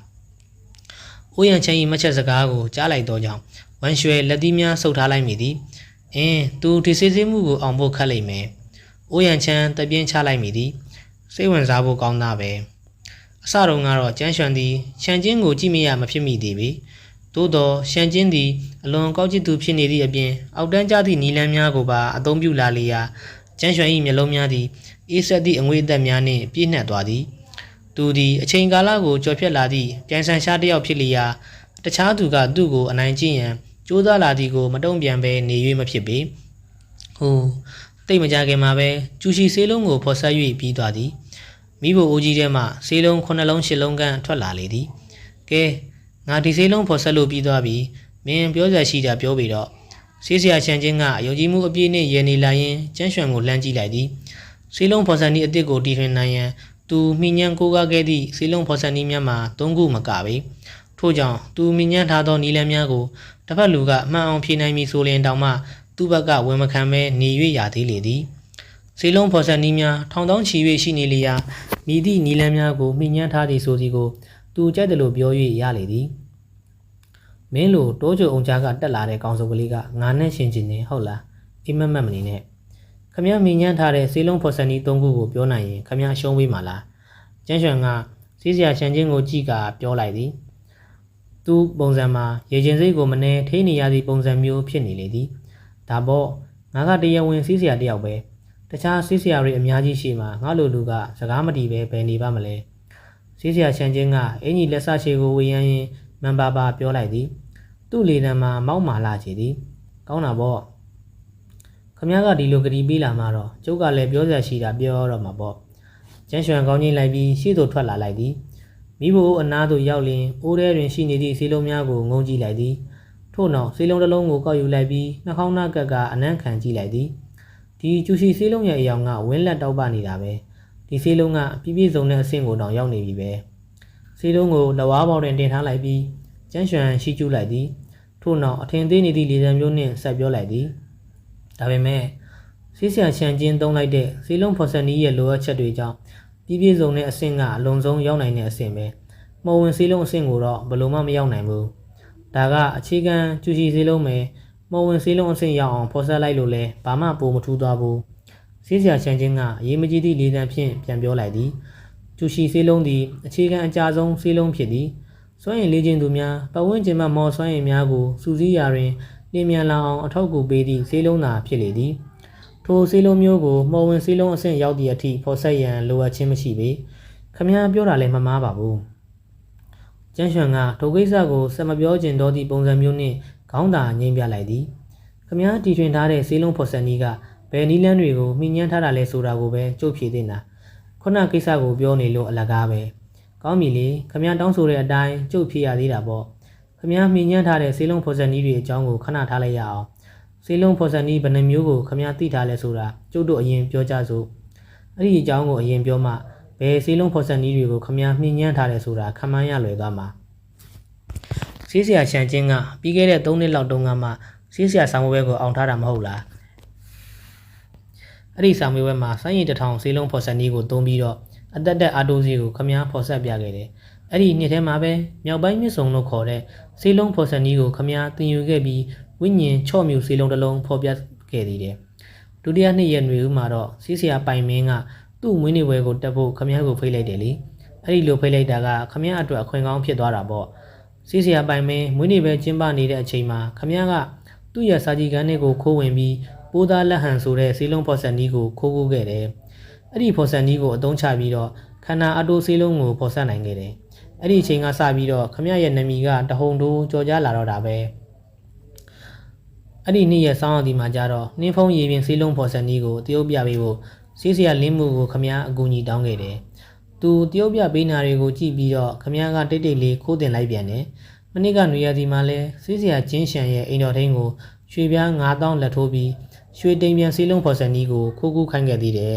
းအိုးရန်ချမ်း၏မှတ်ချက်စကားကိုကြားလိုက်သောကြောင့်ဝမ်ရွှဲလက်သီးများဆုပ်ထားလိုက်မိသည်သူဒီဆေးဆေးမှုကိုအောင်ဖို့ခက်လိမ့်မယ်အိုးရန်ချမ်းတပြင်းချလိုက်မိသည်စိတ်ဝင်စားဖို့ကောင်းတာပဲအစတုန်းကတော့ကျန်းရွှန်သည်ရှန်ချင်းကိုကြည့်မရမဖြစ်မိသေးပေသို့သောရှန်ချင်းသည်အလွန်ကောက်ကျစ်သူဖြစ်နေသည့်အပြင်အောက်တန်းကျသည့်နီလန်းများကိုပါအသုံးပြုလာလေရာကျန်းရွှန်၏မျက်လုံးများသည်အေးဆက်သည့်အငွေ့အသက်များနှင့်ပြည့်နှက်သွားသည်သူသည်အချိန်ကာလကိုကျော်ဖြတ်လာသည့်ပြိုင်ဆိုင်ရှားတစ်ယောက်ဖြစ်လေရာတခြားသူကသူ့ကိုအနိုင်ကျင့်ရန်ကြိုးစားလာသည်ကိုမတုံ့ပြန်ဘဲနေ၍မဖြစ်ပေတိတ်မကြခင်မှာပဲကျူရှီဆေးလုံးကိုဖော်ဆက်၍ပြီးသွားသည်မိဖို့အိုးကြီးထဲမှဆေးလုံး9လုံး10လုံးခန့်ထွက်လာလေသည်ကဲငါဒီဆေးလုံးဖော်ဆက်လို့ပြီးသွားပြီမင်းပြောစရာရှိတာပြောပြီးတော့ဆေးဆရာချန်ချင်းကယုံကြည်မှုအပြည့်နဲ့ရည်နေလာရင်ကျန်းရွှန်ကိုလှမ်းကြည့်လိုက်သည်ဆေးလုံးဖော်ဆက်နည်းအစ်စ်ကိုတီထွင်နိုင်ရန်သူမိညံကိုကားခဲ့သည့်ဆေးလုံးဖော်ဆက်နည်းများမှာ3ခုမကပေထို့ကြောင့်သူမိညံထားသောနီလန်းများကိုတစ်ဖက်လူကအမှန်အောင်ဖြေနိုင်မည်ဆိုရင်တောင်မှသူ့ဘက်ကဝန်မခံဘဲနေ၍ရသေးလေသည်ဆေးလုံးဖော်ဆက်နည်းများထောင်တောင်းချီ၍ရှိနေလျာမိသည့်နီလန်းများကိုမိညံထားသည်ဆိုသည်ကိုသူကြိုက်တယ်လို့ပြော၍ရလေသည်မင်းလိုတိုးချိုအောင်ကြားကတက်လာတဲ့ကောင်စုပ်ကလေးကငါနဲ့ရှင်ချင်းနေဟုတ်လားအိမ်မက်မက်မနေနဲ့ခမရမိညံထားတဲ့ဆေးလုံးဖော်ဆက်နည်း3ခုကိုပြောနိုင်ရင်ခမရရှုံးပေးမှာလားကျန်းရွှန်ကဆေးဆရာရှန်ချင်းကိုကြည့်ကပြောလိုက်သည်သူပုံစံမှာရေကျင်စိတ်ကိုမနှဲထိနေရသည့်ပုံစံမျိုးဖြစ်နေလေသည်ဒါပေါ့ငါကတရားဝင်ဆေးဆရာတယောက်ပဲတခြားဆေးဆရာတွေအများကြီးရှိမှငါလိုလူကစကားမတီးပဲဘယ်နေပါမလဲဆေးဆရာရှန်ချင်းကအင်ကြီးလက်ဆရှေကိုဝေယမ်းရင်မန်ပါပြောလိုက်သည်သူ့လေတံမှာမောက်မာလာချေသည်ကောင်းတာပေါ့ခမရကဒီလိုကတိပေးလာမှတော့ကျုပ်ကလည်းပြောစရာရှိတာပြောတော့မှာပေါ့ကျန်းရွှန်ကောင်းကြီးလိုက်ပြီးရှေ့သို့ထွက်လာလိုက်သည်မိဖို့အနားသို့ရောက်လျင်အိုးထဲတွင်ရှိနေသည့်ဆေးလုံးများကိုငုံကြည့်လိုက်သည်ထို့နောက်ဆေးလုံးတစ်လုံးကိုကောက်ယူလိုက်ပြီးနှာခေါင်းနှာကပ်ကအနံ့ခံကြည့်လိုက်သည်ဒီကျူရှီဆေးလုံးရဲ့အယောင်ကဝင်းလက်တောက်ပနေတာပဲဒီဆေးလုံးကပြည့်ပြည့်စုံတဲ့အဆင့်ကိုတောင်ရောက်နေပြီပဲဆေးလုံးကိုလက်ဝါးပေါင်တွင်တင်ထားလိုက်ပြီးကျန်းရွှန်ရှိကျူးလိုက်သည်ထို့နောက်အထင်သေးနေသည့်လေသံမျိုးနှင့်ဆက်ပြောလိုက်သည်ဒါပေမဲ့ဆေးဆရာရှန်ချင်းသုံးလိုက်တဲ့ဆေးလုံးဖော်ဆက်နည်းရဲ့လိုအပ်ချက်တွေကြောင့်ပြည့်ပြည့်စုံတဲ့အဆင့်ကအလုံးစုံရောက်နိုင်တဲ့အဆင့်ပဲမော်ဝင်ဆေးလုံးအဆင့်ကိုတော့ဘယ်လိုမှမရောက်နိုင်ဘူးဒါကအခြေခံကျူရှီဆေးလုံးပဲမော်ဝင်ဆေးလုံးအဆင့်ရောက်အောင်ဖော်ဆက်လိုက်လို့လဲဘာမှပိုမထူးသွားဘူးဆေးဆရာရှန်ချင်းကအရေးမကြီးသည့်လေသံဖြင့်ပြန်ပြောလိုက်သည်ကျူရှီဆေးလုံးသည်အခြေခံအကြဆုံးဆေးလုံးဖြစ်သည်စွမ်းရည်လေ့ကျင့်သူများပတ်ဝန်းကျင်မှမော်စွမ်းရည်များကိုစူးစီးရာတွင်လျင်မြန်လာအောင်အထောက်အကူပေးသည့်ဆေးလုံးသာဖြစ်လေသည်ထိုဆေးလုံးမျိုးကိုမော်ဝင်ဆေးလုံးအဆင့်ရောက်သည့်အထိဖော်ဆက်ရန်လိုအပ်ခြင်းမရှိပေခမည်းပြောတာလည်းမမှားပါဘူးကျန်းရွှန်ကထိုကိစ္စကိုဆက်မပြောချင်တော့သည့်ပုံစံမျိုးနှင့်ခေါင်းသာငိမ့်ပြလိုက်သည်ခမည်းတီထွင်ထားတဲ့ဆေးလုံးဖော်ဆက်နည်းကဘယ်နည်းလမ်းတွေကိုမှီညှမ်းထားတာလဲဆိုတာကိုပဲကြုတ်ဖြေသင့်တာခုနကိစ္စကိုပြောနေလို့အလကားပဲကောင်းပြီလေခမည်းတောင်းဆိုတဲ့အတိုင်းကြုတ်ဖြေရသေးတာပေါ့ခမည်းမှီညှမ်းထားတဲ့ဆေးလုံးဖော်ဆက်နည်းတွေအကြောင်းကိုခဏထားလိုက်ရအောင်ဆေးလုံးဖော်ဆက်နည်းဘယ်နှမျိုးကိုခမည်းသိထားလဲဆိုတာကျုပ်တို့အရင်ပြောကြစို့အဲ့ဒီအကြောင်းကိုအရင်ပြောမှဘယ်ဆေးလုံးဖော်ဆက်နည်းတွေကိုခမည်းမှီညှမ်းထားတယ်ဆိုတာခမန်းရလွယ်သွားမှာ ဆေးဆရာရှန်ချင်းကပြီးခဲ့တဲ့3နှစ်လောက်တုန်းကမှဆေးဆရာဆောင်ပွဲကိုအောင်ထားတာမဟုတ်လားအဲ့ဒီဆောင်ပွဲမှာစိုင်းရည်1000ဆေးလုံးဖော်ဆက်နည်းကိုသုံးပြီးတော့အသက်သက်အာတိုးစီကိုခမားဖော်ဆက်ပြခဲ့တယ်အဲ့ဒီနှစ်ထဲမှာပဲမြောက်ပိုင်းမြစ်စုံလို့ခေါ်တဲ့ဆေးလုံးဖော်ဆက်နည်းကိုခမားသင်ယူခဲ့ပြီးဝိညာဉ်ချော့မြူဆေးလုံးတစ်လုံးဖော်ပြခဲ့သေးတယ်ဒုတိယနှစ်ရက်ຫນွေဦးမှာတော့ဆေးဆရာပိုင်မင်းကသူ့မွေးနေ့ပွဲကိုတက်ဖို့ခမားကိုဖိတ်လိုက်တယ်လေအဲ့ဒီလိုဖိတ်လိုက်တာကခမားအတွက်အခွင့်ကောင်းဖြစ်သွားတာပေါ့ဆေးဆရာပိုင်မင်းမွေးနေ့ပဲကျင်းပနေတဲ့အချိန်မှာခမားကသူ့ရဲ့စာကြည့်ခန်းထဲကိုခိုးဝင်ပြီးပိုးသားလက်ဟန်ဆိုတဲ့ဆေးလုံးဖော်ဆက်နည်းကိုခိုးကူးခဲ့တယ်အဲ့ဒီဖော်ဆက်နည်းကိုအသုံးချပြီးတော့ခန္ဓာအတိုးဆေးလုံးကိုဖော်ဆက်နိုင်ခဲ့တယ်အဲ့ဒီအချိန်ကစပြီးတော့ခမရရဲ့နာမည်ကတဟုန်တိုးကြော်ကြားလာတော့တာပဲအဲ့ဒီနေ့ရဲ့စောင်းအောင်ဒီမှာကြတော့နှင်းဖုံးရေပြင်ဆေးလုံးဖော်ဆက်နည်းကိုတရုတ်ပြပေးဖို့ဆေးဆရာလင်းမှုကိုခမရအကူအညီတောင်းခဲ့တယ်သူတရုတ်ပြပေးနာတွေကိုကြည့်ပြီးတော့ခမရကတိတ်တိတ်လေးခိုးတင်လိုက်ပြန်တယ်မနေ့ကနွေရာသီမှာလဲဆေးဆရာကျင်းရှန်ရဲ့အိမ်တော်ထိန်ကိုရွှေပြား9000လက်ထိုးပြီးရွှေတိမ်ပြန်ဆေးလုံးဖော်ဆက်နည်းကိုခိုးကူးခိုင်းခဲ့သေးတယ်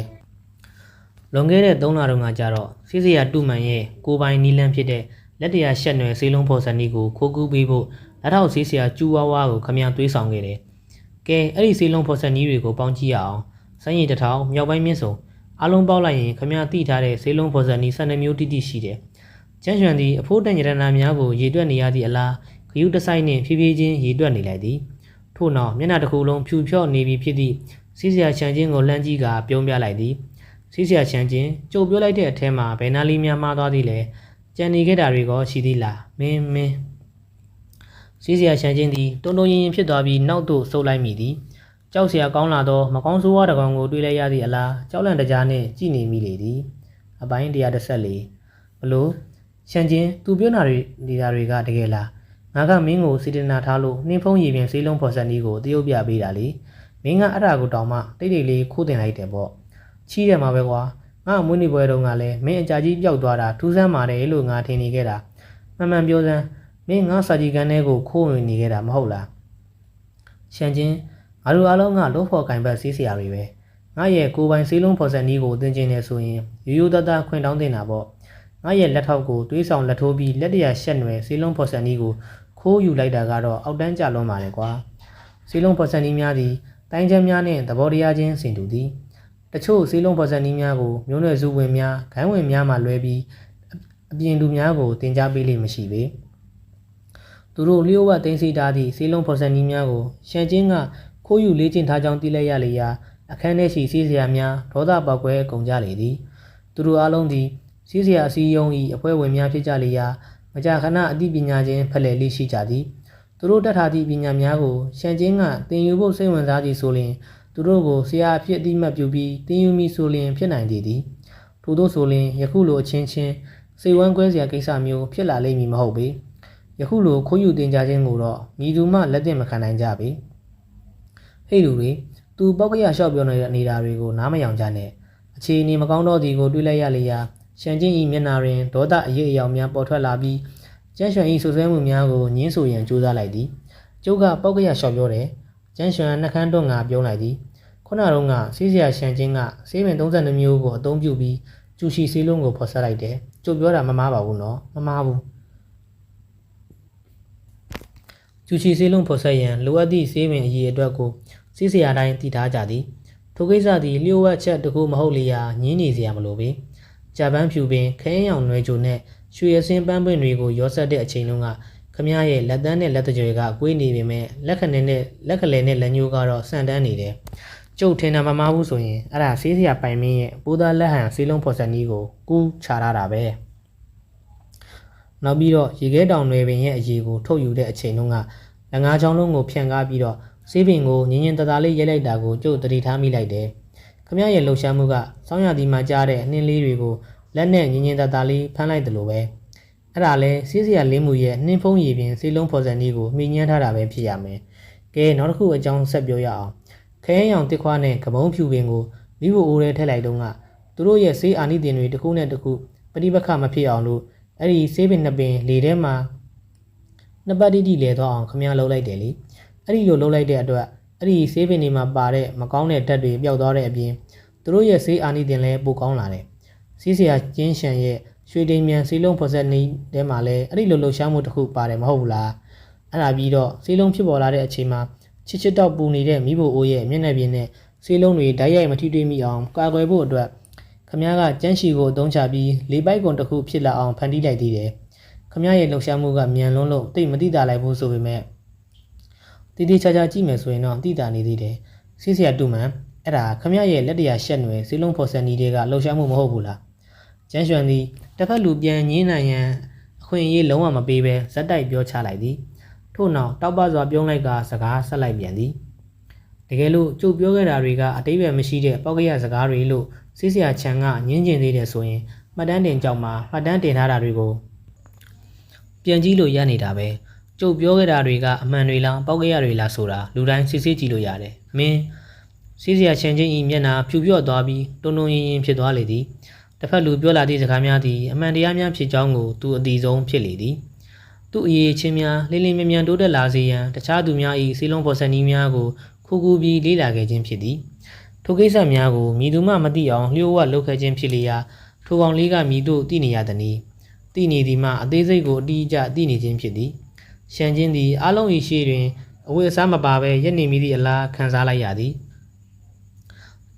လွန်ခဲ့တဲ့3လတုန်းကကြတော့ဆေးဆရာတူမန်ရဲ့ကိုပိုင်နီလန်းဖြစ်တဲ့လက်တရာရှက်နွယ်ဆေးလုံးဖော်ဆက်နည်းကိုခိုးကူးပေးဖို့လက်ထောက်ဆေးဆရာကျူဝါဝါကိုခမရသွေးဆောင်ခဲ့တယ်။ကဲအဲ့ဒီဆေးလုံးဖော်ဆက်နည်းတွေကိုပေါင်းကြည့်ရအောင်။စိုင်းရည်1000မြောက်ပိုင်းမြင့်စုံအားလုံးပေါက်လိုက်ရင်ခမရသိထားတဲ့ဆေးလုံးဖော်ဆက်နည်း12မျိုးတိတိရှိတယ်။ကျန်းရွှန်သည်အဖိုးတန်ရတနာများကိုရေတွက်နေရသည့်အလားဂယုတစိုက်နှင့်ဖြည်းဖြည်းချင်းရေတွက်နေလိုက်သည်။ထို့နောက်မျက်နှာတစ်ခုလုံးဖြူဖြော့နေပြီဖြစ်သည့်ဆေးဆရာချန်ချင်းကိုလှမ်းကြည့်ကပြုံးပြလိုက်သည်။ဆေးဆရာချန်ချင်းကြုံပြောလိုက်တဲ့အထဲမှာဘယ်နာလီများမှားသွားသည်လဲကြံနေခဲ့တာတွေကောရှိသေးလားမင်းဆေးဆရာချန်ချင်းသည်တုံတုံရင်ရင်ဖြစ်သွားပြီးနောက်သို့ဆုတ်လိုက်မိသည်ကြောက်စရာကောင်းလာသောမကောင်းဆိုးဝါးတကောင်ကိုတွေ့လိုက်ရသည့်အလားကြောက်လန့်တကြားနှင့်ကြည်နေမိလေသည်အပိုင်း114ဘလို့ချန်ချင်းသူပြောနေတာတွေကတကယ်လားငါကမင်းကိုစေတနာထားလို့နှင်းဖုံးရည်ပြင်ဆေးလုံးဖော်ဆက်နည်းကိုတရုပ်ပြပေးတာလေမင်းကအဲ့ဒါကိုတောင်မှတိတ်တိတ်လေးခိုးတင်လိုက်တယ်ပေါ့ချီးတယ်မှာပဲကွာငါ့မွေးနေ့ပွဲတုန်းကလည်းမင်းအကြာကြီးပျောက်သွားတာထူးဆန်းပါတယ်လို့ငါထင်နေခဲ့တာမှန်ပြောစမ်းမင်းငါစာကြည့်ခန်းထဲကိုခိုးဝင်နေခဲ့တာမဟုတ်လားရှန်ချင်းငါတို့အားလုံးကလို့ဖော်ကင်ဘတ်ဆေးဆရာတွေပဲငါရဲ့ကိုပိုင်ဆေးလုံးဖော်ဆက်နည်းကိုသင်ကျင်နေဆိုရင်ရိုးရိုးသားသားခွင့်တောင်းတင်တာပေါ့ငါရဲ့လက်ထောက်ကိုတွေးဆောင်လက်ထိုးပြီးလက်တရာရှက်နွယ်ဆေးလုံးဖော်ဆက်နည်းကိုခိုးယူလိုက်တာကတော့အောက်တန်းကျလွန်ပါတယ်ကွာဆေးလုံးဖော်ဆက်နည်းများသည်တိုင်းချမ်းများနဲ့သဘောတရားချင်းစင်တူသည်တချို့ဆေးလုံးဖော်ဆက်နည်းများကိုမျိုးနွယ်စုဝင်များဂိုင်းဝင်များမှလွဲပြီးအပြင်လူများကိုတင် जा ပေးလိမ့်မရှိပေသူတို့လျှို့ဝှက်သိမ်းဆည်းထားသည့်ဆေးလုံးဖော်ဆက်နည်းများကိုရှန်ချင်းကခိုးယူလေ့ကျင့်ထားကြောင်းသိလိုက်ရလေရာအခန်းထဲရှိဆေးဆရာများဒေါသပေါက်ကွဲကုန်ကြလေသည်သူတို့အားလုံးသည်ဆေးဆရာအစည်းအရုံး၏အဖွဲ့ဝင်များဖြစ်ကြလေရာမကြာခဏအသိပညာချင်းဖလှယ်လေးရှိကြသည်သူတို့တတ်ထားသည့်ပညာများကိုရှန်ချင်းကသင်ယူဖို့စိတ်ဝင်စားသည်ဆိုရင်သူတို့ကိုဆရာအဖြစ်အတိမတ်ပြုပြီးသင်ယူမိဆိုလျင်ဖြစ်နိုင်သည်ထို့သောဆိုလျင်ယခုလိုအချင်းချင်းစိတ်ဝမ်းကွဲစရာကိစ္စမျိုးဖြစ်လာလိမ့်မည်မဟုတ်ပေယခုလိုခိုးယူတင်ကြခြင်းကိုတော့မည်သူမှလက်သင့်မခံနိုင်ကြပေဟဲ့လူတွေသူပောက်ကရလျှောက်ပြောနေတာတွေကိုနားမယောင်ကြနဲ့အခြေအနေမကောင်းတော့သည်ကိုတွေးလိုက်ရလေရာရှန်ချင်း၏မျက်နှာတွင်ဒေါသအရေးအယောင်များပေါ်ထွက်လာပြီးကျန်းရွှန်၏ဆူဆွဲမှုများကိုညှင်းဆိုရန်ကြိုးစားလိုက်သည်ကျုပ်ကပောက်ကရလျှောက်ပြောတယ်ကျန်းရွှန်နှက်ခမ်းတွန်းငါပြုံးလိုက်သည်ခုနတုန်းကဆေးဆရာရှန်ချင်းကဆေးပင်32မျိုးကိုအသုံးပြုပြီးကျူရှိဆေးလုံးကိုဖော်ဆက်လိုက်တယ်ကျုပ်ပြောတာမမှားပါဘူးနော်မမှားဘူးကျူရှိဆေးလုံးဖော်ဆက်ရန်လိုအပ်သည့်ဆေးပင်အရေးအတွက်ကိုဆေးဆရာတိုင်းတည်ထားကြသည်ထိုကိစ္စသည်လျှို့ဝှက်ချက်တကူမဟုတ်လျာညင်းနေစရာမလိုပေဂျပန်ဖြူပင်ခဲရောင်နွယ်ကြိုနဲ့ရွှေရစင်းပန်းပွင့်တွေကိုရောဆက်တဲ့အချိန်လုံးကခမရဲ့လက်တန်းနဲ့လက်တကြွယ်ကကွေးနေပေမဲ့လက်ကလဲနဲ့လက်ညှိုးကတော့ဆန်တန်းနေတယ်ကျုပ်ထင်တာမမှားဘူးဆိုရင်အဲ့ဒါဆေးဆရာပိုင်မင်းရဲ့ပိုးသားလက်ဟန်ဆေးလုံးဖော်ဆက်နည်းကိုကူးချထားတာပဲနောက်ပြီးတော့ရေခဲတောင်နယ်ပင်ရဲ့အရေးကိုထုတ်ယူတဲ့အချိန်လုံးကလက်ငါးချောင်းလုံးကိုဖြန့်ကားပြီးတော့ဆေးပင်ကိုညင်ညင်တသားလေးရိုက်လိုက်တာကိုကျုပ်တတိထားမိလိုက်တယ်ခမရဲ့လှုပ်ရှားမှုကစောင်းရသည်မှာကြားတဲ့အနှင်းလေးတွေကိုလက်နဲ့ညင်ညင်တသားလေးဖမ်းလိုက်တယ်လို့ပဲအဲ့ဒါလဲဆေးဆရာလင်းမှုရဲ့နှင်းဖုံးရည်ပင်ဆေးလုံးဖော်ဆက်နည်းကိုမှီညမ်းထားတာပဲဖြစ်ရမယ်ကဲနောက်တစ်ခုအကြောင်းဆက်ပြောရအောင်ခဲရောင်တစ်ခွားနဲ့ကပုံးဖြူပင်ကိုမိဖို့အိုးထဲထည့်လိုက်တော့ကသူတို့ရဲ့ဆေးအာနိသင်တွေတစ်ခုနဲ့တစ်ခုပဋိပက္ခမဖြစ်အောင်လို့အဲ့ဒီဆေးပင်နှစ်ပင်လေထဲမှာနှစ်ပတ်တိတိလဲသွားအောင်ခမလှုပ်လိုက်တယ်လေအဲ့ဒီလိုလှုပ်လိုက်တဲ့အတွက်အဲ့ဒီဆေးပင်တွေမှာပါတဲ့မကောင်းတဲ့ဓာတ်တွေပျောက်သွားတဲ့အပြင်သူတို့ရဲ့ဆေးအာနိသင်လည်းပိုကောင်းလာတယ်ဆေးဆရာကျင်းရှန်ရဲ့ရွှေတိမ်မြန်ဆေးလုံးဖော်ဆက်နည်းထဲမှာလည်းအဲ့ဒီလိုလှုပ်ရှားမှုတစ်ခုပါတယ်မဟုတ်ဘူးလား အဲ့ဒါပြီးတော့ဆေးလုံးဖြစ်ပေါ်လာတဲ့အချိန်မှာချစ်တောက်ပူနေတဲ့မိဖို့အိုးရဲ့မျက်နှာပြင်နဲ့ဆေးလုံးတွေဓာတ်ရိုက်မထိတွေ့မိအောင်ကာကွယ်ဖို့အတွက်ခမည်းကကျန်းရှည်ကိုအသုံးချပြီးလေပိုက်ကွန်တစ်ခုဖြစ်လာအောင်ဖန်တီးလိုက်သေးတယ်ခမည်းရဲ့လှုပ်ရှားမှုကမြန်လွန်းလို့တိတ်မတိတာလိုက်ဘူးဆိုပေမဲ့တီတီချာချာကြည့်မယ်ဆိုရင်တော့တိတာနေသေးတယ်ဆေးဆရာတူမန်အဲ့ဒါခမည်းရဲ့လက်တရာရှက်နွယ်ဆေးလုံးဖော်ဆန်နီတွေကလှုပ်ရှားမှုမဟုတ်ဘူးလားကျန်းရွှန်သည်တစ်ဖက်လူပြန်ငင်းနိုင်ရန်အခွင့်အရေးလုံးဝမပေးဘဲဇက်တိုက်ပြောချလိုက်သည်ထို့နောက်တောက်ပစွာပြုံးလိုက်ကစကားဆက်လိုက်ပြန်သည်တကယ်လို့ကျုပ်ပြောခဲ့တာတွေကအတိတ်ပဲမရှိတဲ့ပောက်ကရစကားတွေလို့ဆေးဆရာချန်ကညင်းကျင်သေးတယ်ဆိုရင်မှတ်တမ်းတင်ကြောင်းမှာမှတ်တမ်းတင်ထားတာတွေကိုပြန်ကြည့်လို့ရနေတာပဲကျုပ်ပြောခဲ့တာတွေကအမှန်တွေလားပောက်ကရတွေလားဆိုတာလူတိုင်းစစ်စစ်ကြည့်လို့ရတယ်မင်းဆေးဆရာချန်ချင်းဤမျက်နှာဖြူပြော့သွားပြီးတုံတုံရင်ရင်ဖြစ်သွားလေသည်တစ်ဖက်လူပြောလာသည့်စကားများသည်အမှန်တရားများဖြစ်ကြောင်းကိုသူအသိဆုံးဖြစ်လေသည်သူ့အရေးချင်းများလင်းလင်းမြန်မြန်တိုးတက်လာစေရန်တခြားသူများ၏စီလုံးဖော်ဆက်နည်းများကိုခုခုပြီးလေ့လာခဲ့ခြင်းဖြစ်သည်ထိုကိစ္စများကိုမည်သူမှမသိအောင်လျှို့ဝှက်လုပ်ခဲ့ခြင်းဖြစ်လျာထိုကောင်လေးကမည်သို့သိနေရသည်နည်းသိနေသည်မှအသေးစိတ်ကိုအတိအကျသိနေခြင်းဖြစ်သည်ရှန်ချင်းသည်အလုံး၏ရှေ့တွင်အဝတ်အစားမပါဘဲရက်နေမိသည့်အလားခံစားလိုက်ရသည်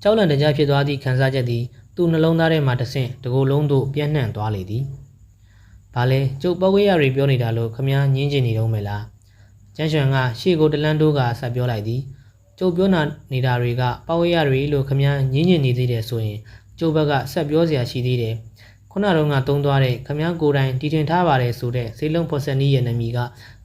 ကြောက်လန့်တကြားဖြစ်သွားသည့်ခံစားချက်သည်သူ့နှလုံးသားထဲမှတဆင့်တကိုယ်လုံးသို့ပြန့်နှံ့သွားလေသည်။ဘာလဲကျုပ်ပောက်ခွေးရတွေပြောနေတာလို့ခမည်းညင်းကျင်နေတော့မယ်လား။ကျန်းရွှန်ကရှေ့ကိုတလန်းတိုးကဆက်ပြောလိုက်သည်။ကျုပ်ပြောနေတာတွေကပောက်ခွေးရတွေလို့ခမည်းညင်းကျင်နေသေးတယ်ဆိုရင်ကျုပ်ဘက်ကဆက်ပြောစရာရှိသေးတယ်။ခုနတုန်းကသုံးသွားတဲ့ခမည်းကိုယ်တိုင်တည်ထင်ထားပါတယ်ဆိုတဲ့စေလုံးဖော်ဆက်နီးရဲ့နာမည်က